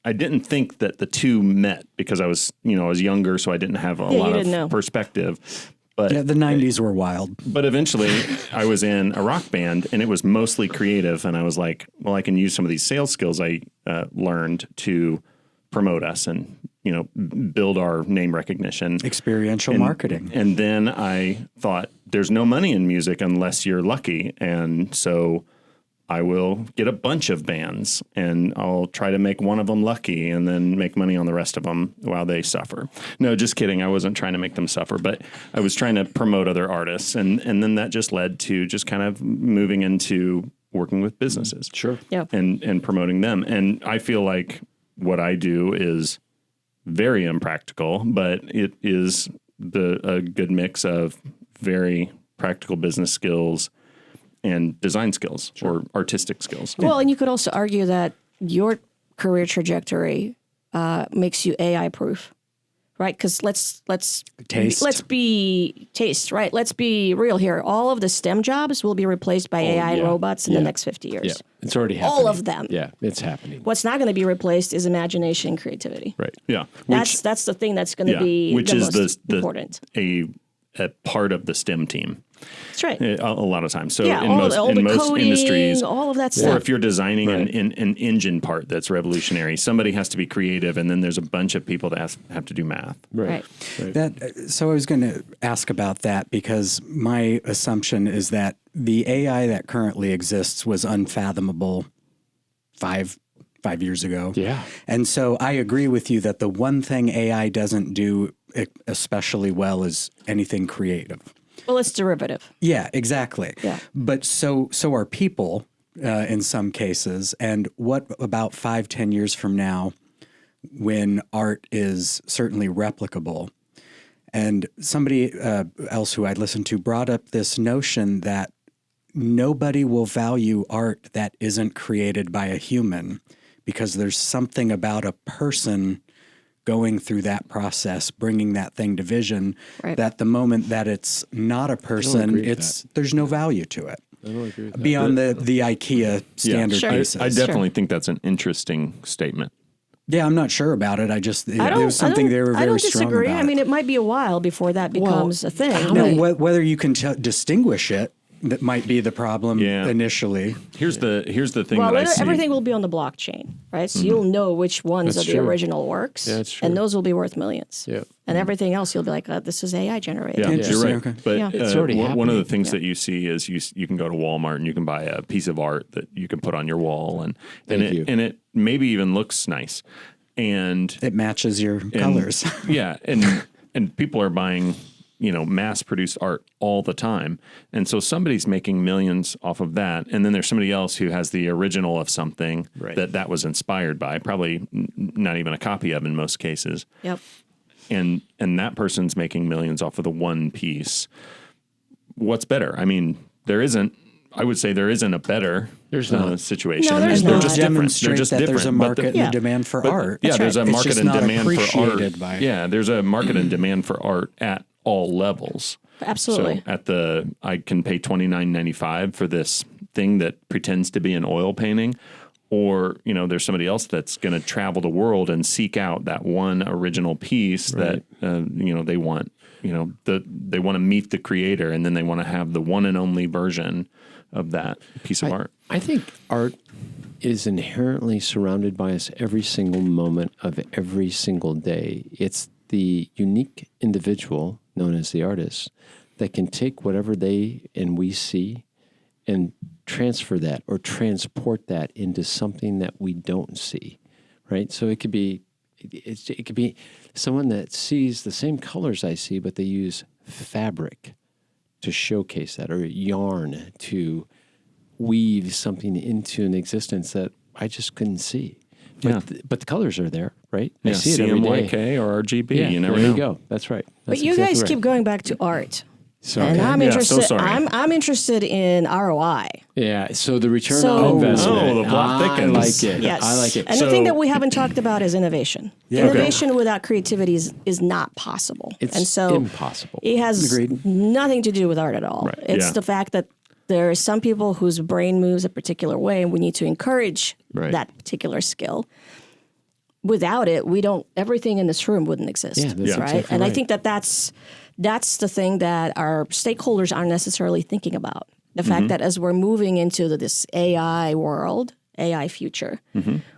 I didn't think that the two met because I was younger, so I didn't have a lot didn't know. of perspective. But Yeah, the 90s were wild. but eventually I was in a rock band, and it was mostly creative, and I was like, well, I can use some of these sales skills I learned to promote us and build our name recognition. Experiential marketing. And then I thought, there's no money in music unless you're lucky. And so I will get a bunch of bands, and I'll try to make one of them lucky and then make money on the rest of them while they suffer. No, just kidding. I wasn't trying to make them suffer, but I was trying to promote other artists. And then that just led to just kind of moving into working with businesses. Sure. Yeah. And promoting them. And I feel like what I do is very impractical, but it is a good mix of very practical business skills and design skills or artistic skills. Well, and you could also argue that your career trajectory makes you AI proof, right? Because let's be real here. All of the STEM jobs will be replaced by AI and yeah. robots in the next 50 years. Yeah, it's already happening. All of them. Yeah, it's happening. What's not going to be replaced is imagination and creativity. Right. Yeah. That's the thing that's going to be which the is most the important. a part of the STEM team. That's right. A lot of times. So Yeah, in all most the coding, industries, all of that or stuff. if you're designing an engine part that's revolutionary, somebody has to be creative, and then there's a bunch of people that have to do math. Right. So I was going to ask about that because my assumption is that the AI that currently exists was unfathomable five years ago. Yeah. And so I agree with you that the one thing AI doesn't do especially well is anything creative. Well, it's derivative. Yeah, exactly. Yeah. But so are people in some cases. And what about 5-10 years from now when art is certainly replicable? And somebody else who I'd listened to brought up this notion that nobody will value art that isn't created by a human because there's something about a person going through that process, bringing that thing to vision, Right. that the moment that it's not a person, agree with there's no value to it. I don't agree with that. Beyond the IKEA standard Sure. pieces. I definitely think that's an interesting statement. Yeah, I'm not sure about it. It I was something they were very I don't strong disagree. about. I mean, it might be a while before that becomes a thing. Now, whether you can distinguish it, that might be the problem initially. Here's the thing Well, that I see. everything will be on the blockchain, right? So you'll know which ones That's are the true. original works, Yeah, that's true. and those will be worth millions. Yeah. And everything else, you'll be like, this is AI generated. Yeah, you're Interesting, right. okay. But Yeah. It's already one of the happening. things that you see is you can go to Walmart and you can buy a piece of art that you can put on your wall, and you. it maybe even looks nice, and It matches your colors. yeah, and people are buying mass-produced art all the time, and so somebody's making millions off of that, and then there's somebody else who has the original of something that was inspired by, probably not even a copy of in most cases. Yep. And that person's making millions off of the one piece. What's better? I mean, I would say there isn't a better situation. No, there's They're not. just different. Demonstrate They're just that different. there's a But market and a demand for art. Yeah, there's a It's market just and not demand for appreciated art. by. Yeah, there's a market and demand for art at all levels. Absolutely. So I can pay $29.95 for this thing that pretends to be an oil painting, or there's somebody else that's going to travel the world and seek out that one original piece that they want. They want to meet the creator, and then they want to have the one and only version of that piece of art. I think art is inherently surrounded by us every single moment of every single day. It's the unique individual known as the artist that can take whatever they and we see and transfer that or transport that into something that we don't see, right? So it could be someone that sees the same colors I see, but they use fabric to showcase that, or yarn to weave something into an existence that I just couldn't see. But the colors are there, right? I see it every day. CMYK or RGB. Yeah, You never there know. you go. That's right. But That's you exactly guys right. keep going back to art. Sorry. And I'm Yeah, interested. so sorry. I'm interested in ROI. Yeah, so the return So- on investment. Oh, the plot I thickens. like it. Yes. I like it. And the thing that we haven't talked about is innovation. Yeah. Innovation without creativity is not possible. It's and so impossible. It has Agreed. nothing to do with art at all. Right. It's Yeah. the fact that there are some people whose brain moves a particular way, and we need to encourage Right. that particular skill. Without it, everything in this room wouldn't exist. Yeah, that's right. exactly And I right. think that's the thing that our stakeholders aren't necessarily thinking about. The fact that as we're moving into this AI world, AI future,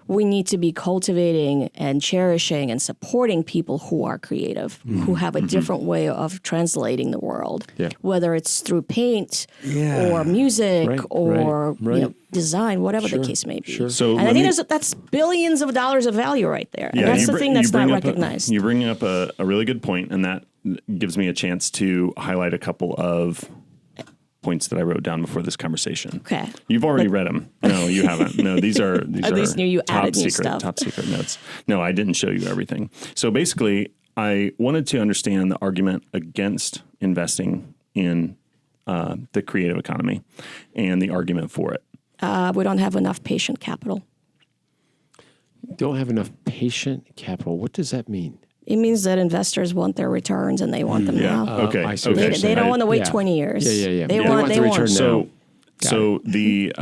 we need to be cultivating and cherishing and supporting people who are creative, who have a different way of translating the world, Yeah. whether it's through paint Yeah. or music Right, or right. design, whatever the case may be. Sure. So And I let think me- that's billions of dollars of value right there. And that's you the br- thing you that's bring not up recognized. you bring up a really good point, and that gives me a chance to highlight a couple of points that I wrote down before this conversation. Okay. You've already read them. No, you haven't. No, these are At least you top added new secret, stuff. top secret notes. No, I didn't show you everything. So basically, I wanted to understand the argument against investing in the creative economy and the argument for it. We don't have enough patient capital. Don't have enough patient capital. What does that mean? It means that investors want their returns and they want them Yeah. now. Okay. I see what They, you're okay. they don't I- want to wait yeah. 20 years. Yeah. They They want want the they return want. now. So the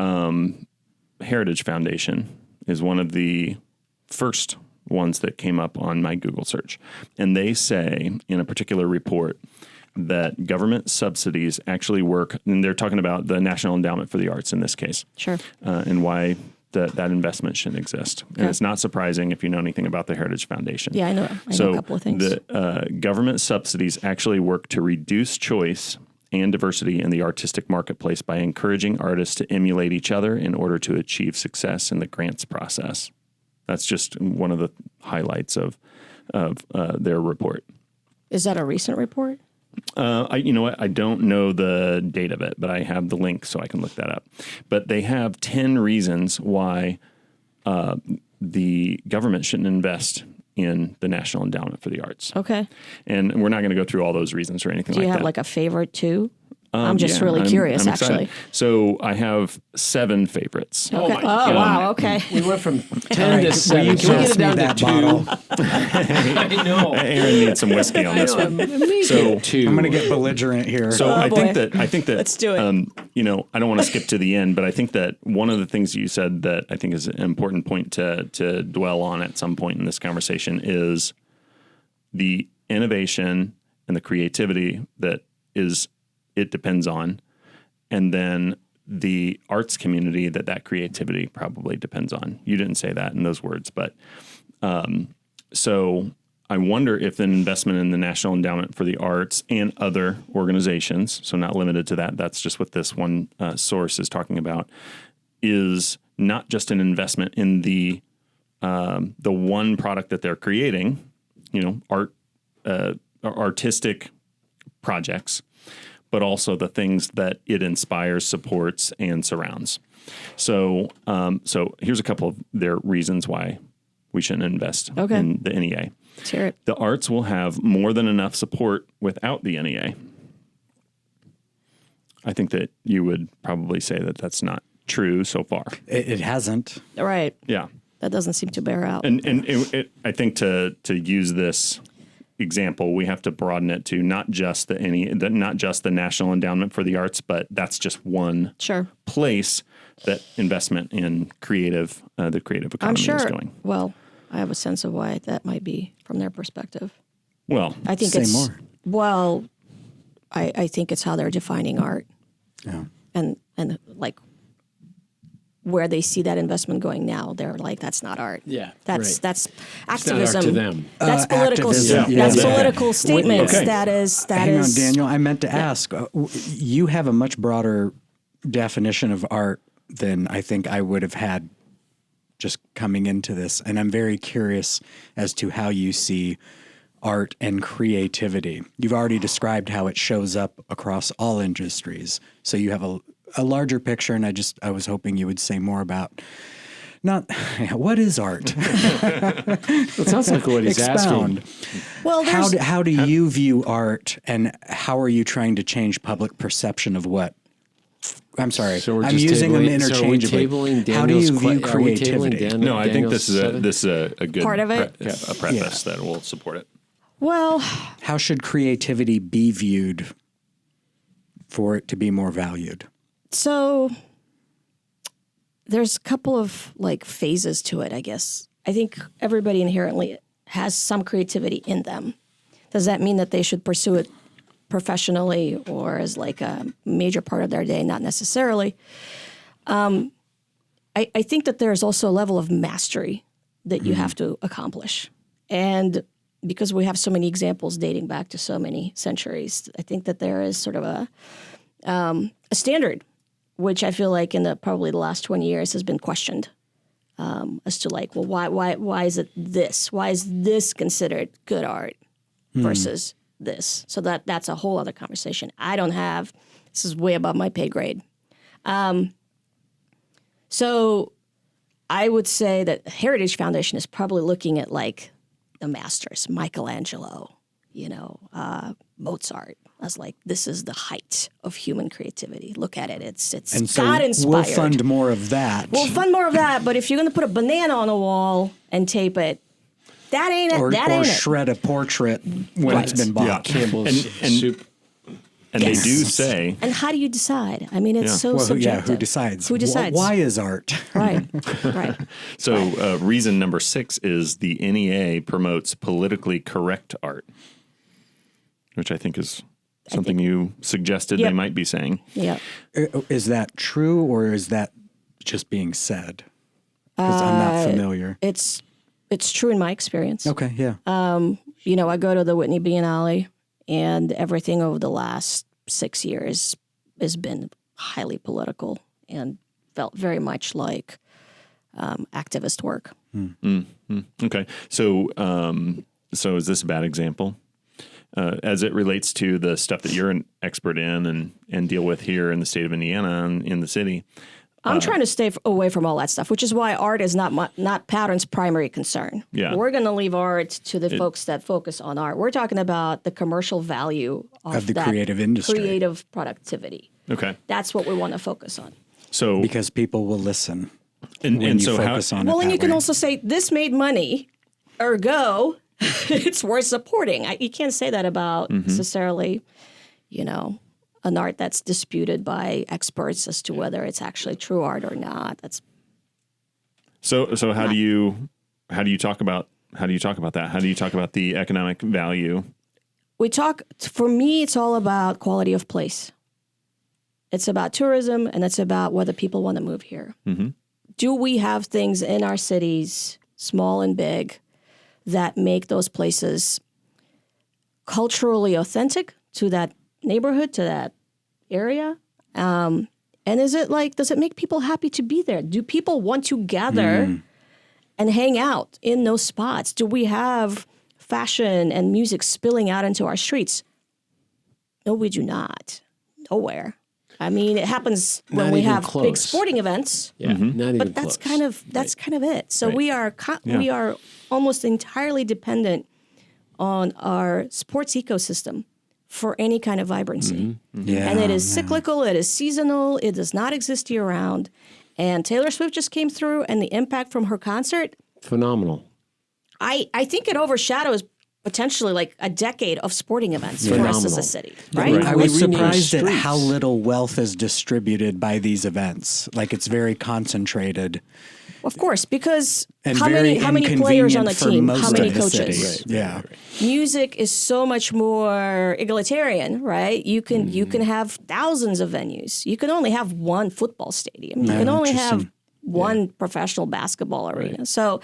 Heritage Foundation is one of the first ones that came up on my Google search. And they say in a particular report that government subsidies actually work, and they're talking about the National Endowment for the Arts in this case. Sure. And why that investment shouldn't exist. And it's not surprising if you know anything about the Heritage Foundation. Yeah, I know a couple of things. The government subsidies actually work to reduce choice and diversity in the artistic marketplace by encouraging artists to emulate each other in order to achieve success in the grants process. That's just one of the highlights of their report. Is that a recent report? You know what? I don't know the date of it, but I have the link so I can look that up. But they have 10 reasons why the government shouldn't invest in the National Endowment for the Arts. Okay. And we're not going to go through all those reasons or anything Do you like have that. like a favorite too? I'm just really curious, I'm excited. actually. So I have 7 favorites. Okay. Oh, wow. Okay. We went from 10 to 7. you Can we get pass it me down that to 2? bottle? I know. Aaron needs some whiskey on this one. So 2. I'm going to get belligerent here. So I boy. think that Let's do it. I don't want to skip to the end, but I think that one of the things you said that I think is an important point to dwell on at some point in this conversation is the innovation and the creativity that it depends on, and then the arts community that creativity probably depends on. You didn't say that in those words, but so I wonder if an investment in the National Endowment for the Arts and other organizations, so not limited to that, that's just what this one source is talking about, is not just an investment in the one product that they're creating, artistic projects, but also the things that it inspires, supports, and surrounds. So here's a couple of their reasons why we shouldn't invest in the NEA. Let's hear it. The arts will have more than enough support without the NEA. I think that you would probably say that that's not true so far. It hasn't. Right. Yeah. That doesn't seem to bear out. And I think to use this example, we have to broaden it to not just the National Endowment for the Arts, but that's just one place that investment in the creative economy is going. Well, I have a sense of why that might be from their perspective. Well, I think say more. Well, I think it's how they're defining art. Yeah. And like where they see that investment going now, they're like, that's not art. Yeah, That's It's activism. not art to them. That's political. activism, yeah. That's Yeah. political statements. Okay. That is. Hang on, Daniel. I meant to ask. You have a much broader definition of art than I think I would have had just coming into this, and I'm very curious as to how you see art and creativity. You've already described how it shows up across all industries, so you have a larger picture, and I was hoping you would say more about not what is art. It sounds like what he's Expound. asking. Well, How do you view art, and how are you trying to change public perception of what? I'm sorry. So we're I'm just using them tabling- interchangeably. So are we tabling how do Daniel's you view que- are we tabling creativity? Dan- no, I think Daniel's this is a good Part of it? a preface that will support it. well, How should creativity be viewed for it to be more valued? so there's a couple of like phases to it, I guess. I think everybody inherently has some creativity in them. Does that mean that they should pursue it professionally or as like a major part of their day? Not necessarily. I think that there's also a level of mastery that you have to accomplish. And because we have so many examples dating back to so many centuries, I think that there is sort of a standard, which I feel like in probably the last 20 years has been questioned as to like, well, why is it this? Why is this considered good art versus this? So that's a whole other conversation. This is way above my pay grade. So I would say that Heritage Foundation is probably looking at like the masters, Michelangelo, Mozart. I was like, this is the height of human creativity. Look at it. It's And so God-inspired. we'll fund more of that. We'll fund more of that, but if you're going to put a banana on a wall and tape it, that ain't it. or that ain't it. shred a portrait when it's been bought. Campbell's And- soup. And Yes. they do say, And how do you decide? I mean, it's Yeah. so Well, subjective. who decides? Who decides? Why is art? Right, right. so reason number 6 is the NEA promotes politically correct art, which I think is something you suggested Yep. they might be saying. Yeah. Is that true, or is that just being said? Because I'm not familiar. It's true in my experience. Okay, yeah. I go to the Whitney Biennale, and everything over the last 6 years has been highly political and felt very much like activist work. Okay. So is this a bad example? As it relates to the stuff that you're an expert in and deal with here in the state of Indiana and in the city, I'm trying to stay away from all that stuff, which is why art is not Pattern's primary concern. Yeah. We're going to leave art to the folks that focus on art. We're talking about the commercial value of the that creative industry. creative productivity. Okay. That's what we want to focus on. So Because people will listen and when you so focus on it. Well, and that you can way. also say this made money, ergo, it's worth supporting. You can't say that about necessarily, an art that's disputed by experts as to whether it's actually true art or not. That's So how do you talk about that? How do you talk about the economic value? for me, it's all about quality of place. It's about tourism, and it's about whether people want to move here. Mm-hmm. Do we have things in our cities, small and big, that make those places culturally authentic to that neighborhood, to that area? And does it make people happy to be there? Do people want to gather and hang out in those spots? Do we have fashion and music spilling out into our streets? No, we do not. Nowhere. I mean, it happens when Not we even have big close. sporting events. Yeah, not even But that's close. kind of it. So we are almost entirely dependent on our sports ecosystem for any kind of vibrancy. Yeah, And it is cyclical, it is seasonal, it does not exist year round. And Taylor Swift just came through, and the impact from her concert, Phenomenal. I think it overshadows potentially like a decade of sporting events for us as a Phenomenal. city, right? I We was renamed surprised at streets. how little wealth is distributed by these events. Like it's very concentrated Of course, because and how very many players on a inconvenient for team? most How many of the coaches? city. Yeah. Music is so much more egalitarian, right? You can have thousands of venues. You can only have one football stadium. You can only have one professional basketball arena. So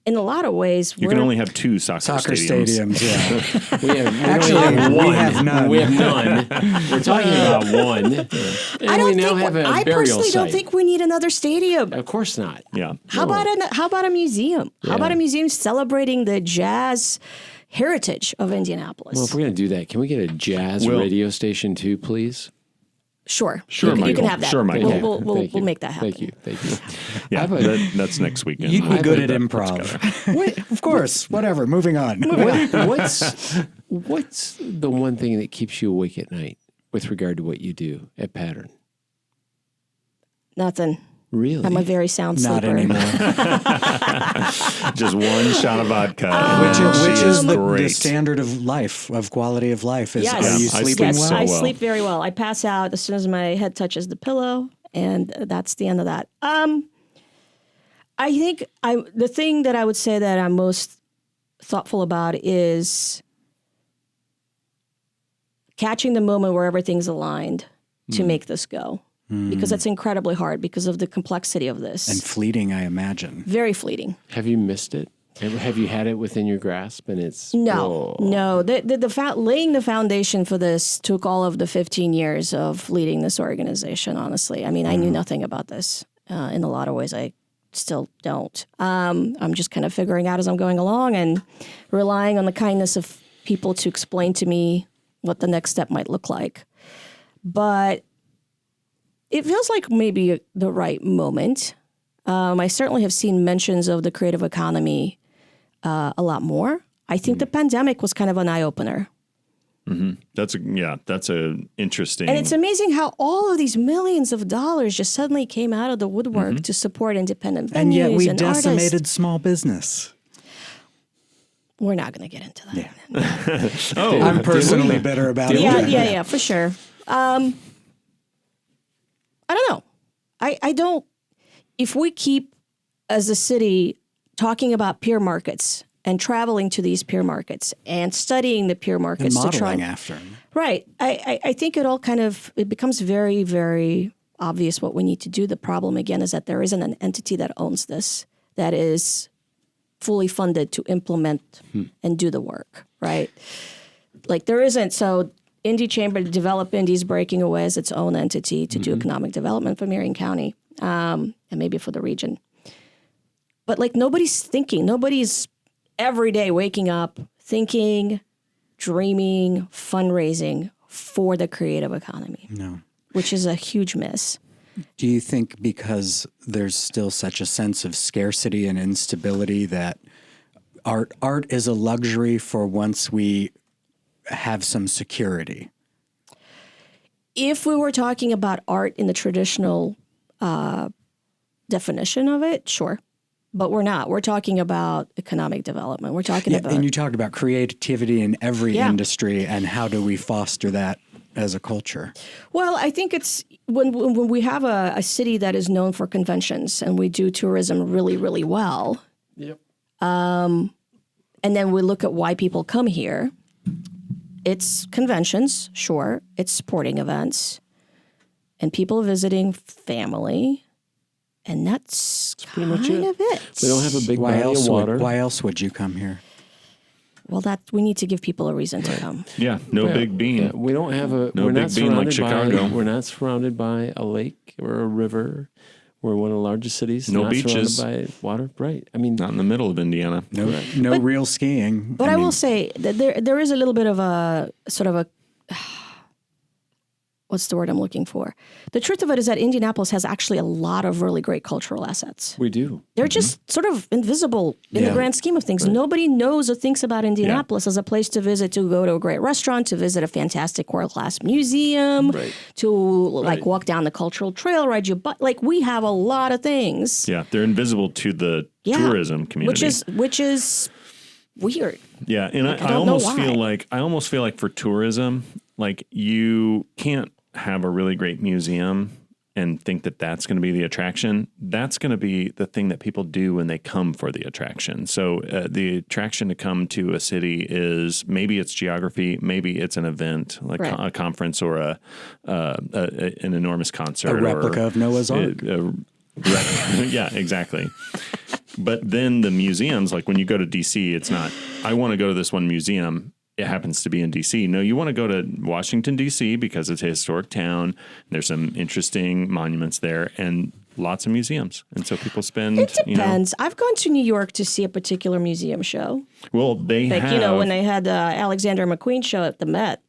in a lot of ways, You can only have 2 soccer stadiums. Yeah. We Actually, only have we one. have none. We have none. We're talking about one. And I don't we now think. have a I burial personally don't site. think we need another stadium. Of course not. Yeah. How about a museum? How about a museum celebrating the jazz heritage of Indianapolis? Well, if we're going to do that, can we get a jazz Well- radio station too, please? Sure, Sure, you can Michael. have that. Sure, Michael. We'll Thank you. we'll make that happen. Thank you. Thank you. Yeah. That's next weekend. You'd be I good think at that puts improv. together. Wait, of course. Whatever. Moving on. What's the one thing that keeps you awake at night with regard to what you do at Pattern? Nothing. Really? I'm a very sound Not sleeper. anymore. Just one shot of vodka. Which She is the great. standard of life, of quality of life. Is Yes. are you I sleeping sleep well? so I well. sleep very well. I pass out as soon as my head touches the pillow, and that's the end of that. I think the thing that I would say that I'm most thoughtful about is catching the moment where everything's aligned to make this go. Because it's incredibly hard because of the complexity of this. And fleeting, I imagine. Very fleeting. Have you missed it? Have you had it within your grasp and it's No. Laying the foundation for this took all of the 15 years of leading this organization, honestly. I mean, I knew nothing about this. In a lot of ways, I still don't. I'm just kind of figuring out as I'm going along and relying on the kindness of people to explain to me what the next step might look like. But it feels like maybe the right moment. I certainly have seen mentions of the creative economy a lot more. I think the pandemic was kind of an eye-opener. That's a interesting. And it's amazing how all of these millions of dollars just suddenly came out of the woodwork to support independent venues And yet we and decimated artists. small business. We're not going to get into that. Oh, I'm personally bitter about it. Yeah, for sure. I don't know. I don't. If we keep, as a city, talking about peer markets and traveling to these peer markets and studying the peer And markets to try, modeling after him. right? I think it becomes very, very obvious what we need to do. The problem again is that there isn't an entity that owns this that is fully funded to implement and do the work, right? Like there isn't. So Indie Chamber to develop Indie's breaking away as its own entity to do economic development for Marion County and maybe for the region. But like nobody's every day waking up thinking, dreaming, fundraising for the creative economy. No. Which is a huge miss. Do you think because there's still such a sense of scarcity and instability that art is a luxury for once we have some security? If we were talking about art in the traditional definition of it, sure. But we're not. We're talking about economic development. We're talking about... And you talked about creativity in every industry, and how do we foster that as a culture? Well, I think it's when we have a city that is known for conventions and we do tourism really, really well. Yep. And then we look at why people come here. It's conventions, sure. It's sporting events and people visiting family. And that's pretty much kind of it. We don't have a big body of water. Why else would you come here? Well, we need to give people a reason to come. Yeah, no big bean. Yeah, we don't have a. No we're big not bean like surrounded Chicago. We're not surrounded by a lake or a river. We're one of the largest cities. No not beaches. surrounded by water. Right. I mean, Not in the middle of Indiana. No real skiing. But I will say that there is a little bit of a sort of a what's the word I'm looking for? The truth of it is that Indianapolis has actually a lot of really great cultural assets. we do. They're just sort of invisible in the grand scheme of things. Nobody knows or thinks about Indianapolis as a place to visit, to go to a great restaurant, to visit a fantastic world-class museum, to like walk down the cultural trail, ride your bike. Like we have a lot of things. Yeah, they're invisible to the tourism community. Which is weird. Yeah, and I don't know almost feel like for tourism, like you can't have a really great museum and think that that's going to be the attraction. That's going to be the thing that people do when they come for the attraction. So the attraction to come to a city is maybe it's geography, maybe it's an event like a conference or an enormous concert, a replica of Noah's Ark. Yeah, exactly. But then the museums, like when you go to DC, it's not, I want to go to this one museum. It happens to be in DC. No, you want to go to Washington, DC because it's a historic town. There's some interesting monuments there and lots of museums. And so people spend, It depends. I've gone to New York to see a particular museum show. Well, they like, have. when they had the Alexander McQueen show at the Met,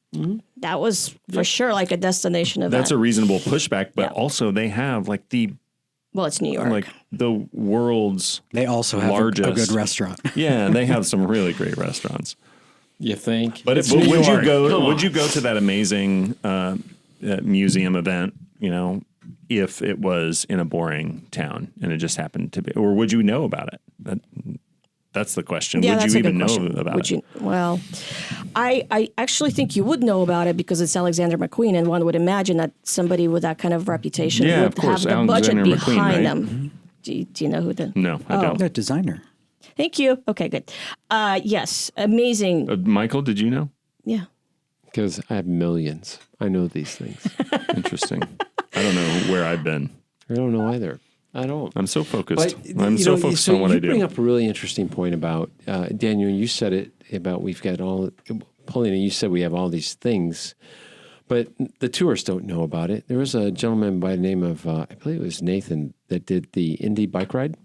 that was for sure like a destination event. That's a reasonable pushback, but also they have like it's New York. like the world's They also have largest a good restaurant. Yeah, they have some really great restaurants. You think? But It's would New you York. go? Come Would on. you go to that amazing museum event? If it was in a boring town and it just happened to be, or would you know about it? That's the question. Yeah, would that's you a good even know question. about Would it? Well, I actually think you would know about it because it's Alexander McQueen, and one would imagine that somebody with that kind of reputation Yeah, would of course, have the Alexander budget McQueen, behind right? them. Do you know who the? No, I don't. The designer. Thank you. Okay, good. Yes, amazing. Michael, did you know? Yeah. Because I have millions. I know these things. Interesting. I don't know where I've been. I don't know either. I don't. I'm so focused. But, I'm so focused on what I do. You bring up a really interesting point about, Daniel, you said it about we've got all, Paulina, you said we have all these things, but the tourists don't know about it. There was a gentleman by the name of, I believe it was Nathan, that did the Indy bike ride.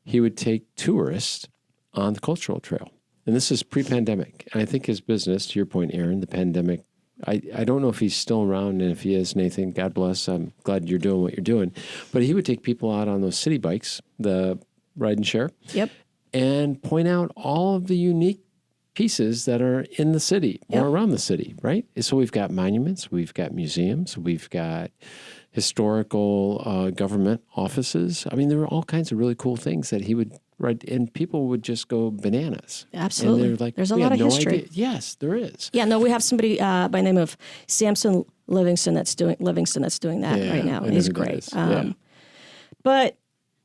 He would take tourists on the cultural trail. And this is pre-pandemic. And I think his business, to your point, Aaron, the pandemic, I don't know if he's still around, and if he is, Nathan, God bless. I'm glad you're doing what you're doing. But he would take people out on those city bikes, the ride and share, and point out all of the unique pieces that are in the city or around the city, right? So we've got monuments, we've got museums, we've got historical government offices. I mean, there were all kinds of really cool things that he would write, and people would just go bananas. Absolutely. And they're like, There's a "We lot had of no history." idea." Yes, there is. Yeah, no, we have somebody by the name of Samson Livingston that's doing that right now. I And he's know who that great. is. But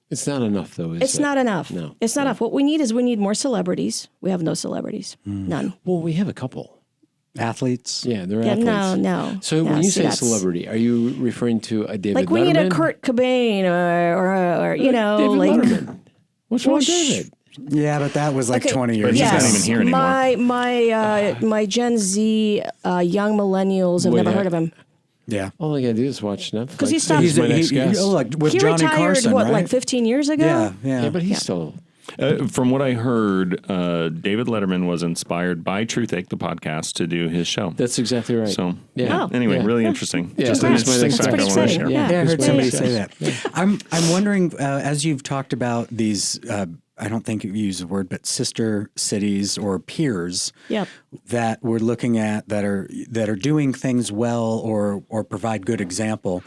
It's not enough, though, is it's it? not enough. No. It's not enough. What we need is more celebrities. We have no celebrities. None. Well, we have a couple. Athletes. Yeah, they're Yeah, athletes. no. So No, when you see, say that's- celebrity, are you referring to a David like we Letterman? need a Kurt Cobain or David like Letterman. What's wrong with Well, David? Yeah, but that was like Okay, 20 But years he's ago. not even here anymore. My Gen Z young millennials have Wait, never heard of him. Yeah. All I gotta do is watch Netflix. 'Cause he stopped- He's my next guest. like with He Johnny retired Carson, right? like 15 years ago? Yeah. Yeah, but he's still From what I heard, David Letterman was inspired by Truthache, the podcast, to do his show. That's exactly right. So, yeah. Anyway, Yeah. really interesting. Yeah. Just an That's interesting my next fact I pretty wanted to exciting. share. Yeah. I heard somebody Yeah. say that. I'm wondering, as you've talked about these, I don't think you use the word, but sister cities or peers Yep. that we're looking at that are doing things well or provide good example.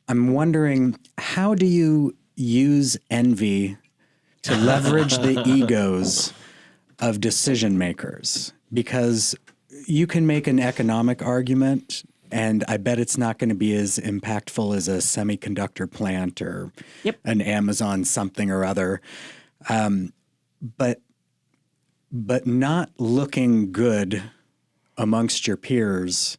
I'm wondering, how do you use envy to leverage the egos of decision makers? Because you can make an economic argument, and I bet it's not going to be as impactful as a semiconductor plant or an Amazon something or other. But not looking good amongst your peers,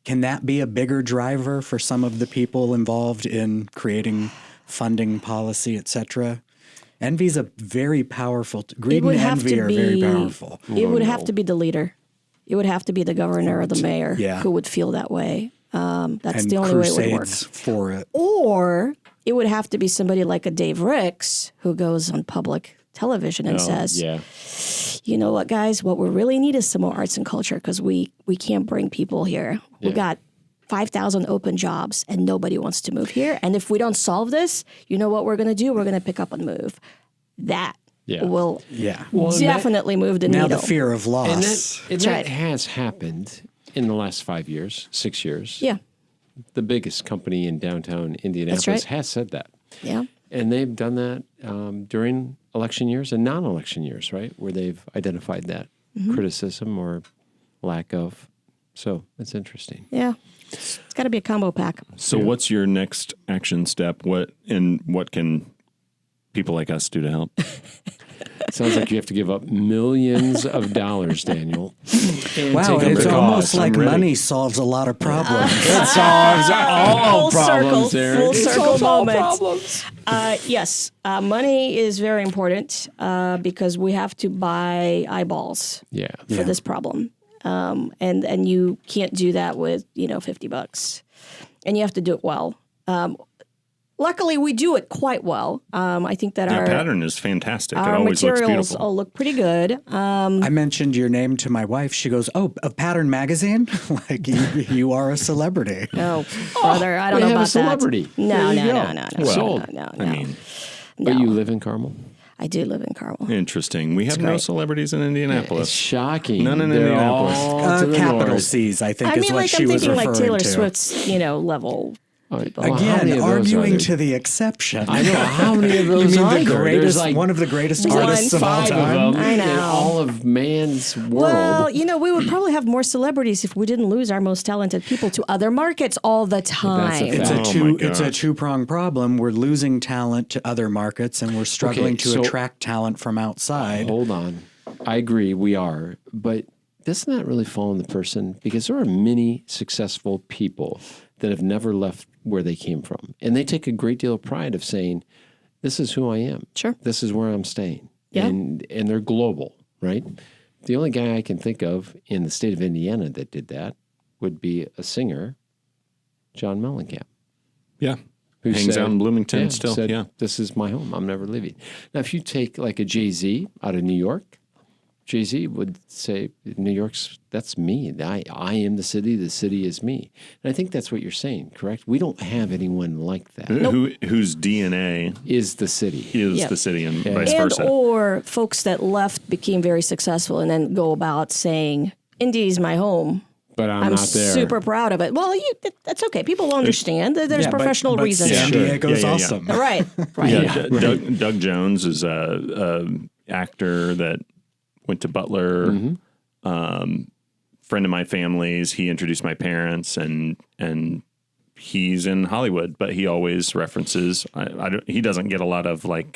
can that be a bigger driver for some of the people involved in creating funding policy, et cetera? Envy is a very powerful. Greed and envy are very powerful. It would have to be the leader. It would have to be the governor or the mayor who would feel that way. That's And the only way it would work. crusades for it. Or it would have to be somebody like a Dave Ricks who goes on public television and says, you know what, guys, what we really need is some more arts and culture because we can't bring people here. We got 5,000 open jobs and nobody wants to move here. And if we don't solve this, you know what we're going to do? We're going to pick up and move. That will definitely move the needle. Now the fear of loss. And that has happened in the last 5 years, 6 years. Yeah. The biggest company in downtown Indianapolis has said that. Yeah. And they've done that during election years and non-election years, right? Where they've identified that criticism or lack of. So it's interesting. Yeah. It's got to be a combo pack. So what's your next action step? What can people like us do to help? Sounds like you have to give up millions of dollars, Daniel. Wow, it's almost like money solves a lot of problems. It solves all problems, Eric. Full It circle solves all moment. problems. Yes, money is very important because we have to buy eyeballs for this problem. And you can't do that with, $50. And you have to do it well. Luckily, we do it quite well. I think that Our pattern is fantastic. It our always looks materials beautiful. all look pretty good. I mentioned your name to my wife. She goes, "Oh, a Pattern Magazine? Like you are a celebrity." No, brother, I don't know we have about a celebrity. that. No. Sold. No. I mean, But you live in Carmel? I do live in Carmel. interesting. We have no great. celebrities in Indianapolis. It's shocking. None in They're Indianapolis. all to the Capital north. C's, I think, I is mean, what like she I'm was thinking referring like Taylor to. Swift's, level. Well, how Again, many of those are arguing there? to the exception. I know. How many of You those mean are the there? greatest, There's like one of the greatest One, artists of all 5 time? of them I in know. all of man's world. Well, we would probably have more celebrities if we didn't lose our most talented people to other markets all the time. It's Oh my it's a gosh. two-pronged problem. We're losing talent to other markets, and we're struggling Okay, to so- attract talent from outside. Hold on. I agree, we are. But doesn't that really fall on the person? Because there are many successful people that have never left where they came from. And they take a great deal of pride of saying, this is who I am. Sure. This is where I'm staying. Yeah. And they're global, right? The only guy I can think of in the state of Indiana that did that would be a singer, John Mellencamp. Yeah. Who Hangs said- out in Bloomington still. said, Yeah. this is my home. I'm never leaving. Now, if you take like a Jay-Z out of New York, Jay-Z would say, New York's, that's me. I am the city is me. And I think that's what you're saying, correct? We don't have anyone like that. Whose DNA Is the city. is Yeah. the city and vice And versa. or folks that left became very successful and then go about saying, Indy's my home. But I'm I'm not there. super proud of it. Well, that's okay. People will understand. There's Yeah, professional but reasons. San Sure. Diego's Yeah. awesome. Right. Yeah, Doug Jones is a actor that went to Butler. Friend of my family's. He introduced my parents, and he's in Hollywood, but he always references. He doesn't get a lot of like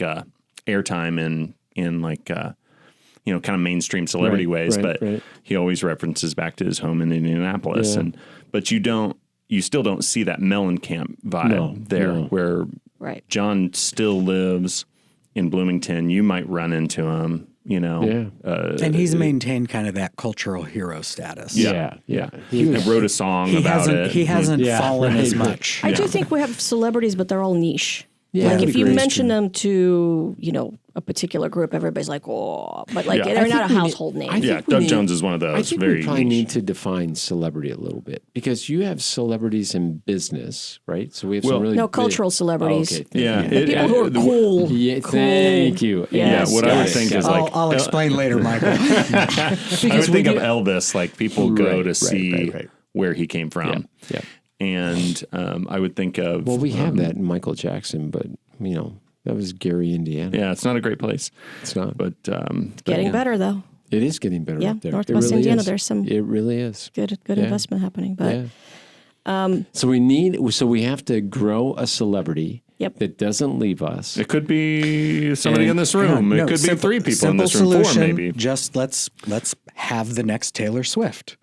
airtime in like kind of mainstream celebrity ways, but he always references back to his home in Indianapolis, but you still don't see that Mellencamp vibe where Right. John still lives in Bloomington. You might run into him, And he's maintained kind of that cultural hero status. Yeah. He wrote a song He about hasn't it. he hasn't Yeah, fallen as right. much. I do think we have celebrities, but they're all niche. Yeah, like I if you agree. mention them to, a particular group, everybody's like, oh, but like Yeah. they're I not a think we household need- name. I think Yeah, we Doug need- Jones is one of those. I think very we probably niche. need to define celebrity a little bit because you have celebrities in business, right? So we have some really No, big- cultural celebrities. Oh, okay. Yeah, Thank The you. people who are cool. Yeah, cool. thank you. Yes, what I would yes. think is like I'll explain later, Michael. I would think of Elvis, like people go Right, to right, see right. where he came from. Yeah. And I would think of Well, we have that in Michael Jackson, but that was Gary, Indiana. yeah, it's not a great place, It's not. but Getting yeah. better though. It is getting better Yeah, up there. Northwest it really Indiana, is. there's some- It really is. Good Yeah. investment happening. But Yeah. So we have to grow a celebrity Yep. that doesn't leave us. It could be somebody in this room. No, it could be simple- 3 people in simple this room, 4 solution, maybe. Just let's have the next Taylor Swift.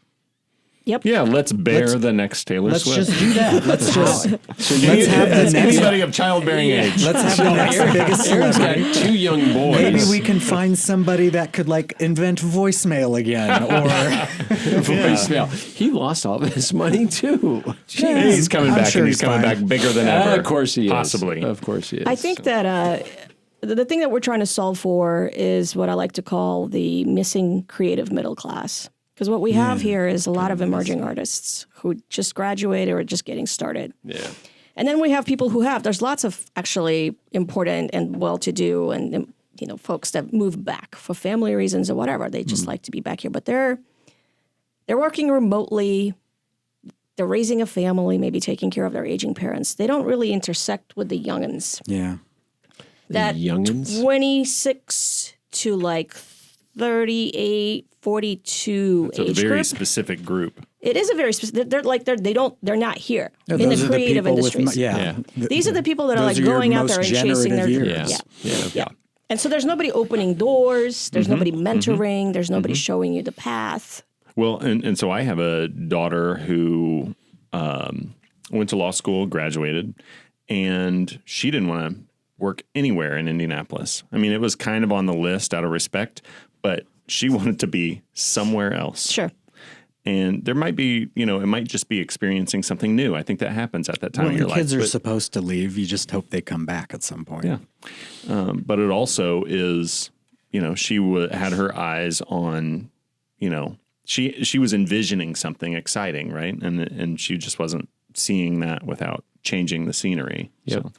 yep. Yeah, let's bear the next Taylor Let's Swift. just do that. Let's just let's have the next- anybody of childbearing age. let's have the next biggest Aaron's celebrity. got 2 young boys. Maybe we can find somebody that could like invent voicemail again, or voicemail. He lost all of his money too. Hey, he's coming I'm back, sure and he's he's coming fine. back bigger than ever. Of course he is. Possibly. Of course he is. I think that the thing that we're trying to solve for is what I like to call the missing creative middle class. Because what we have here is a lot of emerging artists who just graduated or are just getting started. Yeah. And then we have people who there's lots of actually important and well-to-do and folks that move back for family reasons or whatever. They just like to be back here. But they're working remotely. They're raising a family, maybe taking care of their aging parents. They don't really intersect with the youngins. yeah. That youngins? 26 to like 38, 42 It's a age very group. specific group. It is a very specific. They're not here in Those the are creative people with industries. These are the people that are those like are your going out there most and chasing their generative dreams. years. Yeah. And so there's nobody opening doors. There's nobody mentoring. There's nobody showing you the path. Well, and so I have a daughter who went to law school, graduated, and she didn't want to work anywhere in Indianapolis. I mean, it was kind of on the list out of respect, but she wanted to be somewhere else. Sure. And there might be, it might just be experiencing something new. I think that happens at that time When in your kids life. are But- supposed to leave, you just hope they come back at some point. Yeah. But it also is, she had her eyes on, she was envisioning something exciting, right? And she just wasn't seeing that without changing the scenery. Yep. So,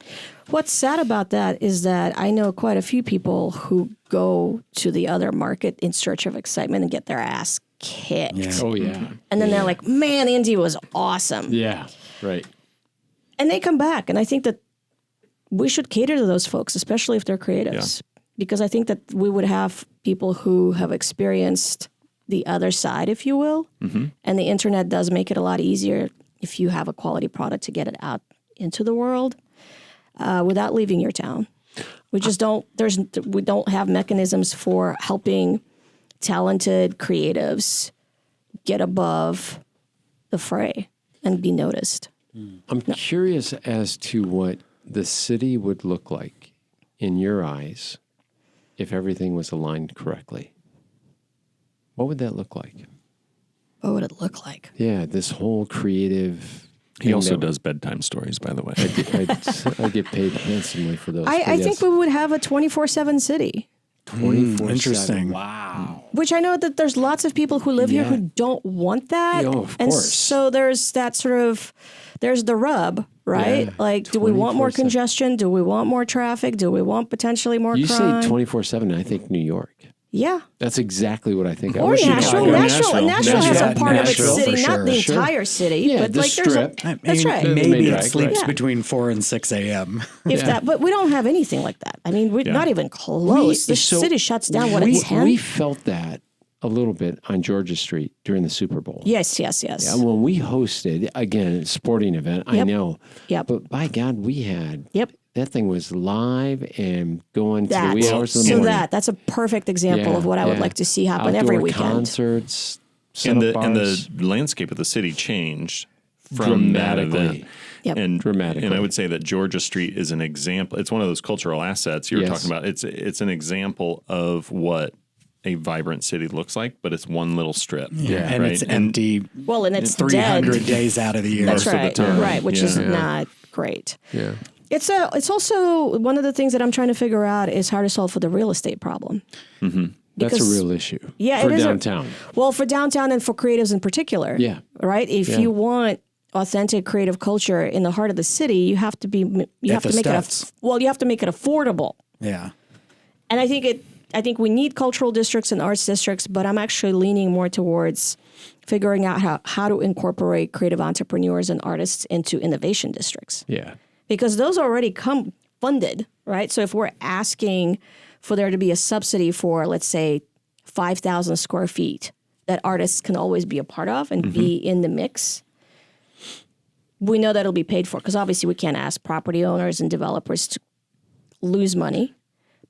What's sad about that is that I know quite a few people who go to the other market in search of excitement and get their ass kicked. Yeah. Oh yeah. And then they're like, man, Indy was awesome. Yeah. Right. And they come back. And I think that we should cater to those folks, especially if they're creatives. Because I think that we would have people who have experienced the other side, if you will. And the internet does make it a lot easier if you have a quality product to get it out into the world without leaving your town. We just don't, we don't have mechanisms for helping talented creatives get above the fray and be noticed. I'm curious as to what the city would look like in your eyes if everything was aligned correctly. What would that look like? What would it look like? Yeah, this whole creative. he also does bedtime stories, by the way. I get paid handsomely for those. I think we would have a 24/7 city. 24/7. Interesting. Wow. Which I know that there's lots of people who live here who don't want that. Yeah, of and course. so there's that sort of, there's the rub, right? Yeah, Like, do we want more 24/7. congestion? Do we want more traffic? Do we want potentially more You crime? say 24/7, I think New York. Yeah. That's exactly what I think. I Or wish you Nashville. could- Nashville has a Nashville. part of its Nashville, city, for not the sure. entire city, Yeah, but the like there's strip. a, that's right. Maybe main it drag, sleeps right. between 4 and 6 a.m. If that, but we don't have anything like that. I mean, we're not even close. The city shuts down what, at 10? We felt that a little bit on Georgia Street during the Super Bowl. Yes. And when we hosted, again, a sporting event, I Yep. know. Yep. But by God, we had, Yep. that thing was live and going to the That. wee hours of the So morning. that's a perfect example of what I would like to see happen Outdoor every weekend. concerts, and set-up the bars. landscape of the city changed from that Dramatically. event. Yep. And Dramatically. And I would say that Georgia Street is an example. It's one of those cultural assets you were Yes. talking about. It's an example of what a vibrant city looks like, but it's one little strip. And right? it's empty Well, and it's 300 dead. days out of the year. That's most of the right. time. Right, which is Yeah. not great. Yeah. It's also one of the things that I'm trying to figure out is how to solve for the real estate problem. That's a real issue. Yeah, for it is downtown. Well, for downtown and for creatives in particular. Yeah. Right. If you want authentic creative culture in the heart of the city, you have to be you have to make you have to make it affordable. Yeah. And I think we need cultural districts and arts districts, but I'm actually leaning more towards figuring out how to incorporate creative entrepreneurs and artists into innovation districts. Yeah. Because those already come funded, right? So if we're asking for there to be a subsidy for, let's say, 5,000 square feet that artists can always be a part of and be in the mix, we know that it'll be paid for. Because obviously we can't ask property owners and developers to lose money.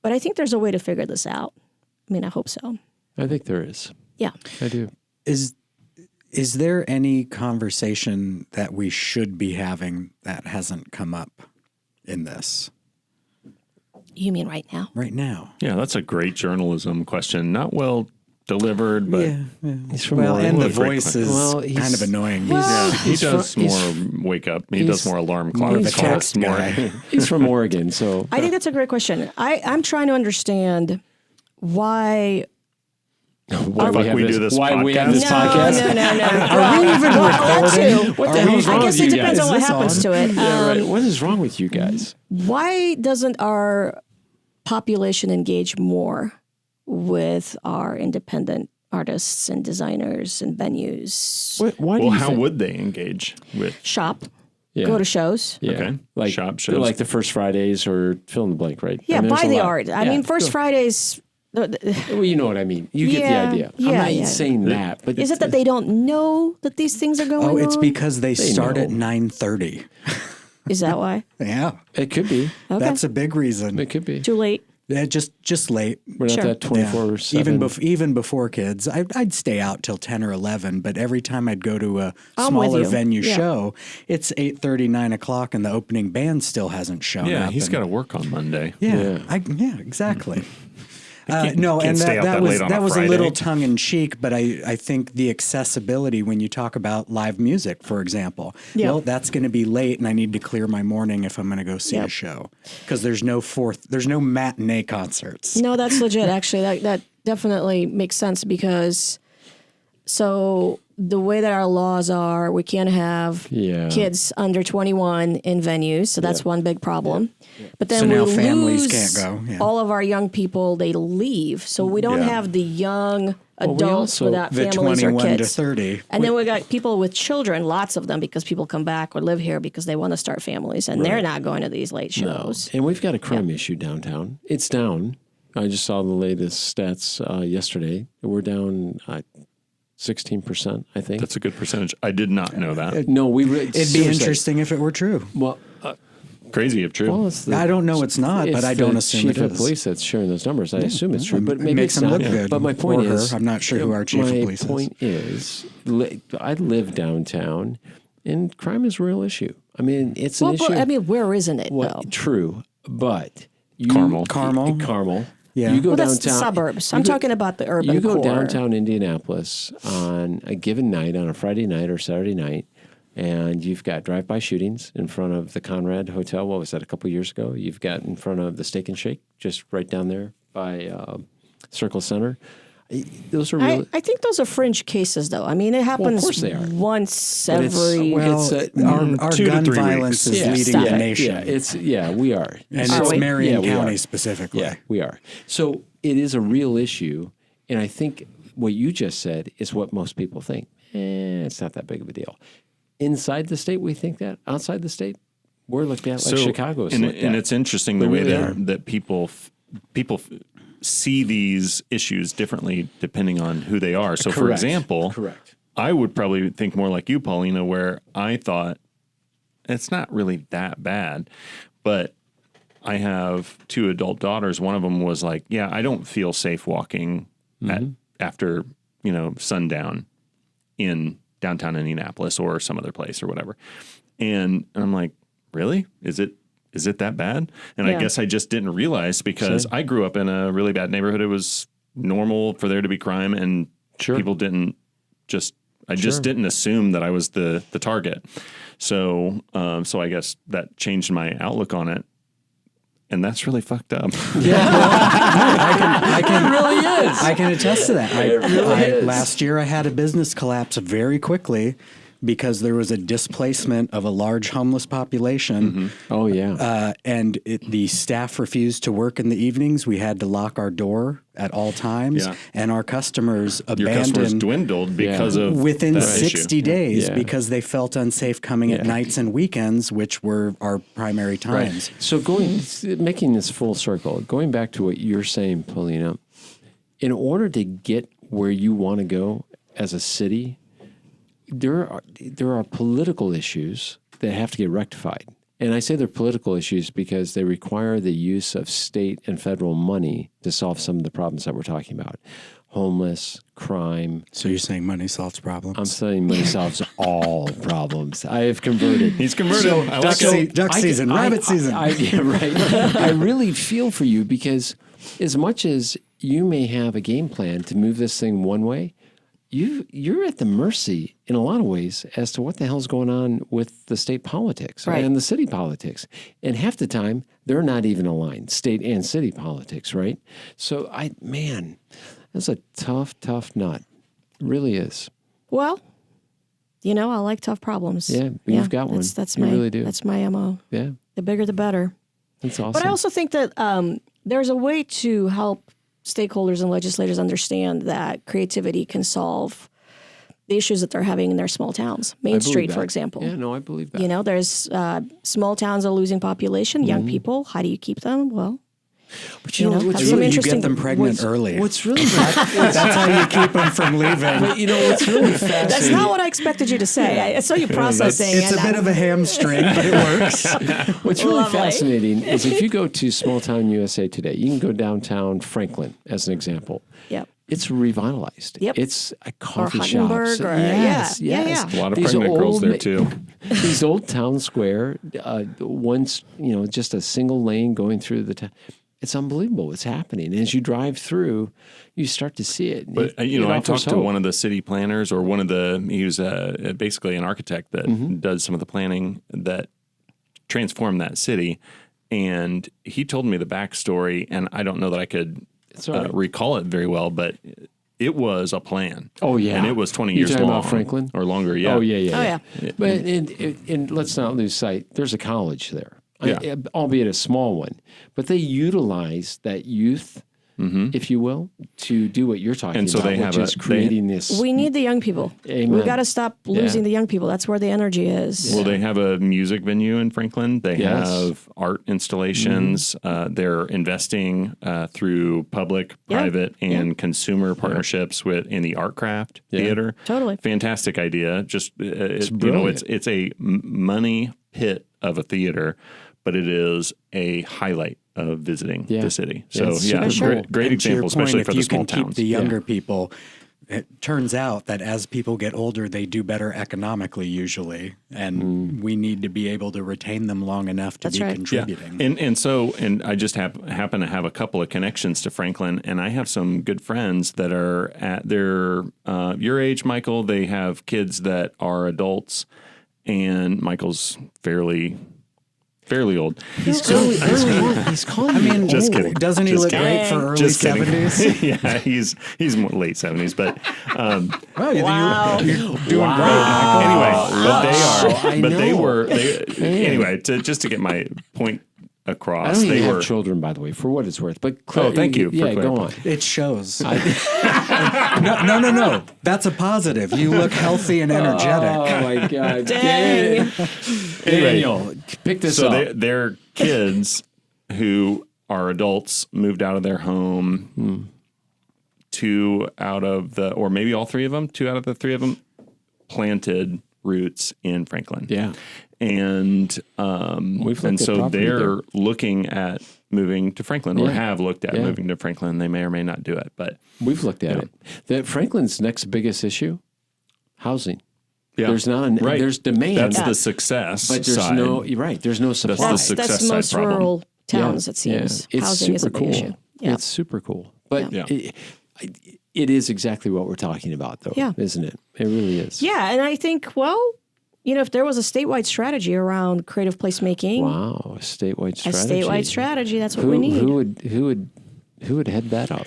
But I think there's a way to figure this out. I mean, I hope so. I think there is. Yeah. I do. Is there any conversation that we should be having that hasn't come up in this You mean right now? right now? Yeah, that's a great journalism question. Not well delivered, but He's from Well, Oregon. and the What a great voice is kind of annoying. he does more wake up. He does more alarm clock. of a text more. guy. He's from Oregon, so I think that's a great question. I'm trying to understand why. Why we have we do this why we have podcast? this podcast. No. Are we even recording? What the hell is I wrong guess with it you depends guys? on what Is this happens on? to it. Yeah, right. What is wrong with you guys? Why doesn't our population engage more with our independent artists and designers and venues? Why do Well, you how think? would they engage with? Shop, Yeah. go to shows. Yeah. Okay. Like Shop they're shows. like the First Fridays or fill in the blank, right? Yeah, I mean, buy there's a the lot. art. I Yeah, mean, First go. Fridays. Well, you know what I mean. You get the Yeah, idea. yeah, I'm not yeah. saying that, but Is it that they don't know that these things are going Oh, on? it's because they start know. at 9:30. Is that why? Yeah, It could be. Okay. that's a big reason. It could be. Too late. Yeah, just late. We're not Sure. that 24/7. Even before kids, I'd stay out till 10 or 11. But every time I'd go to a I'm with smaller you. venue Yeah. show, it's 8:30, 9 o'clock, and the opening band still hasn't shown Yeah, up. he's and- got to work on Monday. Yeah, exactly. No, can't and stay out that was late on a a Friday. little tongue in cheek, but I think the accessibility when you talk about live music, for example, Yeah. well, that's going to be late, and I need to clear my morning if I'm going to go see a Yep. show because there's no matinee concerts. No, that's legit. Actually, that definitely makes sense because so the way that our laws are, we can't have Yeah. kids under 21 in venues. So that's one big problem. But then So we now families lose can't go, yeah. all of our young people. They leave. So we don't Yeah. have the young adults also- without The families or 21 to kids. 30. And then we got people with children, lots of them, because people come back or live here because they want to start families, and they're not going to these late shows. And we've got a crime issue downtown. It's down. I just saw the latest stats yesterday. We're down 16%, I think. That's a good percentage. I did not know that. No, It'd be interesting if it were true. Well, Crazy if true. it's the, I don't know it's not, but I don't assume chief it of is. police that's sharing those numbers. I assume it's true, but It maybe makes it's him not. look good. But my point or her. is, I'm not sure who our chief of police My point is, I live downtown, and crime is a real issue. I mean, it's an Well, issue. but, I mean, where isn't it, Well, though? true, but Carmel. Carmel. Yeah. Yeah. You go Well, downtown. that's the suburbs. I'm you go- talking about the urban You go core. downtown Indianapolis on a given night, on a Friday night or Saturday night, and you've got drive-by shootings in front of the Conrad Hotel. What was that, a couple of years ago? You've got in front of the Steak and Shake, just right down there by Circle Center. Those are really... I think those are fringe cases, though. I mean, it happens course they are. once But it's- every. Well, our 2 to gun 3 violence weeks. is Yeah, leading stop the it. nation. We are. And Are it's we? Marion Yeah, we County are. specifically. Yeah, we are. So it is a real issue, and I think what you just said is what most people think. It's not that big of a deal. Inside the state, we think that. Outside the state, we're looked at like Chicago is and, looked and at. it's interesting They the way really are. that people see these issues differently depending on who they are. So, for Correct. example, Correct. I would probably think more like you, Paulina, where I thought it's not really that bad, but I have 2 adult daughters. One of them was like, "Yeah, I don't feel safe walking after sundown in downtown Indianapolis or some other place or whatever." And I'm like, "Really? Is it that bad?" And I Yeah. guess I just didn't realize because I grew up in a really bad neighborhood. It was normal for there to be crime, and Sure. people didn't just I just didn't assume that I was the target. So I guess that changed my outlook on it. And that's really fucked up. I can It really is. I can attest to that. Last year, I had a business collapse very quickly because there was a displacement of a large homeless population. Oh, yeah. And the staff refused to work in the evenings. We had to lock our door at all times. Yeah. And our customers Your customers abandoned dwindled because of within that 60 issue. days Yeah. because they felt unsafe coming at nights and weekends, which were our primary times. So making this full circle, going back to what you're saying, Polina, in order to get where you want to go as a city, there are political issues that have to get rectified. And I say they're political issues because they require the use of state and federal money to solve some of the problems that we're talking about. Homeless, crime. So you're saying money solves problems? I'm saying money solves all problems. I have converted. He's converted. I like it. Duck season, rabbit season. Yeah, right. I really feel for you because as much as you may have a game plan to move this thing one way, you're at the mercy in a lot of ways as to what the hell's going on with the state politics and the city politics. And half the time, they're not even aligned, state and city politics, right? So, that's a tough nut. It really is. Well, I like tough problems. Yeah, you've got one. That's You my really do. That's my MO. Yeah, The bigger, the better. that's awesome. But I also think that there's a way to help stakeholders and legislators understand that creativity can solve the issues that they're having in their small towns. Main Street, for example. Yeah, no, I believe that. There's small towns are losing population, young people. How do you keep them? Well, But have some You interesting. get them pregnant early. What's really That's how you keep them from leaving. what's really fascinating. That's not what I expected you to say. I saw you processing. It's a bit of a hamstring, but it works. What's really Lovely. fascinating is if you go to Small Town USA today, you can go downtown Franklin as an example. Yep. It's revitalized. Yep. It's a coffee Huntingburg shops. or- Yes, yeah, yes. yeah. A lot of These pregnant girls old there too. These old town square, once just a single lane going through the town. It's unbelievable what's happening. And as you drive through, you start to see it. But It I offers talked to hope. one of the city planners, or he was basically an architect that does some of the planning that transformed that city, and he told me the backstory, and I don't know that I could all right. recall it very well, but it was a plan. Oh, yeah. and it was 20 You years talking long, about Franklin? or longer. Yeah. Oh, yeah. Oh, yeah. But and let's not lose sight. There's a college there, Yeah. albeit a small one. But they utilize that youth, if you will, to do what you're talking And so about, they have which is creating this. We need the young people. Amen. We've got to stop losing Yeah. the young people. That's where the energy is. Well, they have a music venue in Franklin. They Yes. have art installations. They're investing through public, private, and consumer partnerships in the Art Craft Theater. Totally. Fantastic idea. Just brilliant. it's a money pit of a theater, but it is a highlight of visiting Yeah. the city. So It's yeah, super great And to your example, especially point, for if the you small can keep towns. the younger people, it turns out that as people get older, they do better economically usually, and we need to be able to retain them long enough to That's be right. contributing. And I just happen to have a couple of connections to Franklin, and I have some good friends that are at your age, Michael. They have kids that are adults, and Michael's fairly old. He's calling I mean, Just kidding. Doesn't he Just look kidding. great for early Just kidding. 70s? Yeah, he's more late 70s, but Well, you're doing anyway, just to get my point I across, don't they even were have children, by the way, for what it's worth. But thank you for Yeah, go on. clarifying. great. It shows. No. That's a positive. You look healthy and energetic. Oh my God! Dang. Daniel, pick this so up. they're kids who are adults moved out of their home. Two out of the three of them planted roots in Franklin. Yeah. And We've and looked at so property they're there. looking at moving to Franklin, or Yeah. have looked at Yeah. moving to Franklin. They may or may not do it, but We've looked at it. Franklin's next biggest issue, housing. yeah, There's not right. there's demand, That's the success but there's side. you're right. There's no supply. the success That's side most problem. rural towns, Yeah, it seems. yeah. It's Housing is a super big cool. issue. Yeah. It's super cool. But Yeah. it is exactly what we're talking about, though, Yeah. isn't it? It really is. Yeah, and I think, well, if there was a statewide strategy around creative placemaking, Wow, a statewide strategy. that's what we need. Who would head that up?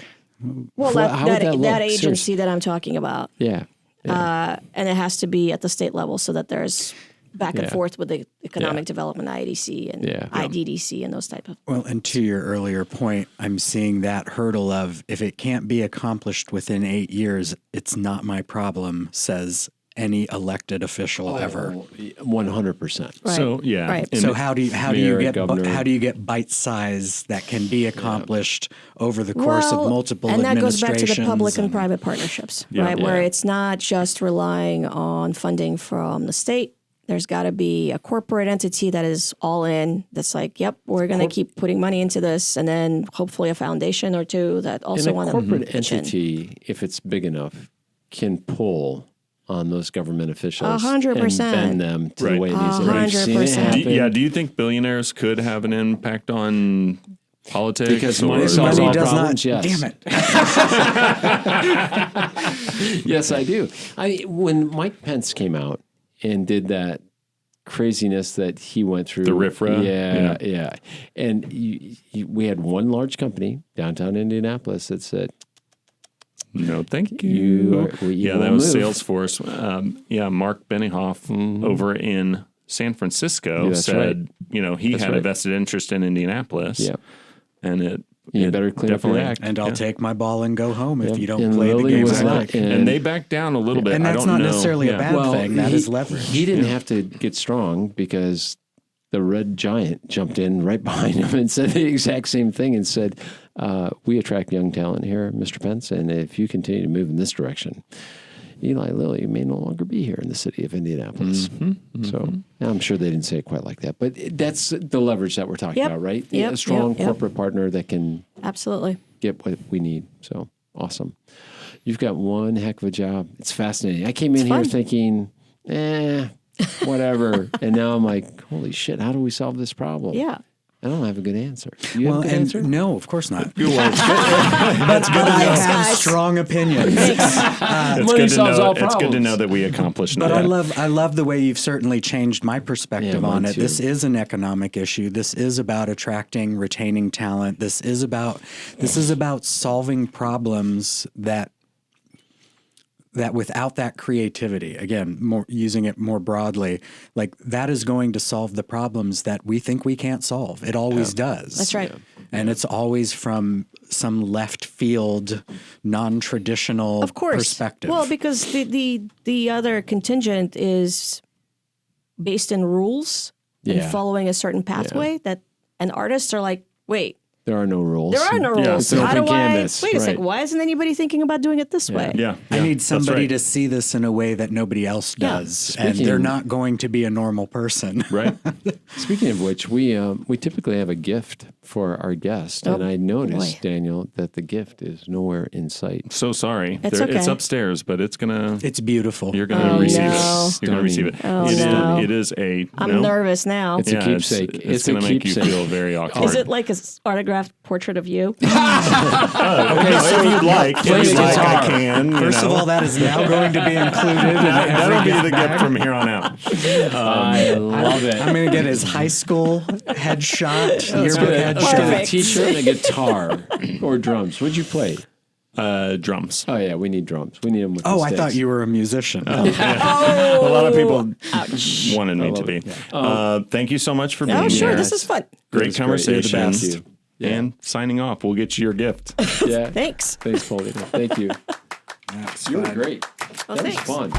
Well, How would that that look? agency Seriously. that I'm talking about, Yeah. and it has to be at the state level so that there's back and Yeah. forth with the economic Yeah. development IDC and Yeah. IDDC and those type of. Well, and to your earlier point, I'm seeing that hurdle of if it can't be accomplished within 8 years, it's not my problem, says any elected official ever. 100%. Right. So yeah. Right. And So how do Mayor, you governor. get bite size that can be accomplished over the course of multiple and that goes back administrations? to the public and private partnerships, right? Where it's not just relying on funding from the state. There's got to be a corporate entity that is all in. That's like, yep, we're going to keep putting money into this, and then hopefully a foundation or two that also And want a to corporate entity, if it's big enough, can pull on those government officials 100%. and bend them to the way it needs to. We've seen it 100%. happen. do you think billionaires could have an impact on politics? Because or- money solves all Money does problems, not. yes. Damn it. Yes, I do. When Mike Pence came out and did that craziness that he went through. The RIFRA? Yeah. And we had one large company, downtown Indianapolis, that said, No, thank You you. are- well, you Yeah, that will was move. Salesforce. Mark Benioff over in San Francisco Yeah, that's said, he That's had a right. vested interest in Indianapolis. Yep. And You it better clean up your definitely- act. And I'll take my ball and go home if you don't And play the Lilly game was I not- like. And they backed down a little bit. And I that's don't not know. necessarily a Yeah. bad thing. That is leverage. He didn't have to get strong because the red giant jumped in right behind him and said the exact same thing and said, we attract young talent here, Mr. Pence, and if you continue to move in this direction, Eli Lilly may no longer be here in the city of Indianapolis. So I'm sure they didn't say it quite like that, but that's the leverage that we're talking about, right? Yep. A strong Yep. corporate partner that can Absolutely. get what we need. So awesome. You've got one heck of a job. It's fascinating. I came in here fun. thinking, whatever. And now I'm like, holy shit, how do we solve this problem? Yeah. I don't have a good answer. Do you Well, have a good answer? no, of course not. Well, it's good. But I Thanks, have guys. strong opinions. It's Money good to solves know. all It's good to problems. know that we accomplished But that. I love the way you've certainly changed my perspective Yeah, on mine it. too. This is an economic issue. This is about attracting, retaining talent. This is about solving problems that without that creativity, again, more using it more broadly, like that is going to solve the problems that we think we can't solve. It always does. That's right. And it's always from some left field, non-traditional Of course. perspective. Well, because the other contingent is based in rules Yeah. and following a certain pathway and artists are like, wait, There are no rules. there are no Yeah, rules. it's an How open do canvas, wait a right. second, why isn't anybody thinking about doing it this way? Yeah. I need that's somebody right. to see this in a way that nobody else Yeah. does, and Speaking- they're not going to be a normal person. Right? Speaking of which, we typically have a gift for our guest, and I noticed, boy. Daniel, that the gift is nowhere in sight. So sorry. It's It's okay. upstairs, but it's gonna. It's beautiful. You're gonna Oh, receive no. it. You're gonna receive it. Oh, It is- no. It is a. I'm nervous now. It's a keepsake. It's It's a gonna make keepsake. you feel very awkward. Is it like an autographed portrait of you? Okay, so if you'd like, Play if the you'd like, guitar. I can. First of all, that is now going to be included. In that'll every be the gift bag. gift from here on out. I love it. I'm going to get his high school headshot, yearbook Get a headshot. t-shirt and a guitar or drums. What'd you play? Drums. Oh yeah, we need drums. We need them with Oh, the I sticks. thought you were a musician. A lot of people Ouch. wanted me to be. Thank you so much for being Oh, sure. here. This is fun. Great was great. You're the conversation. best. Yeah. And signing off, we'll get you your gift. Yeah. Thanks. Thanks, Paulina. Thank you. That's You were fun. great. Well, That was thanks. fun.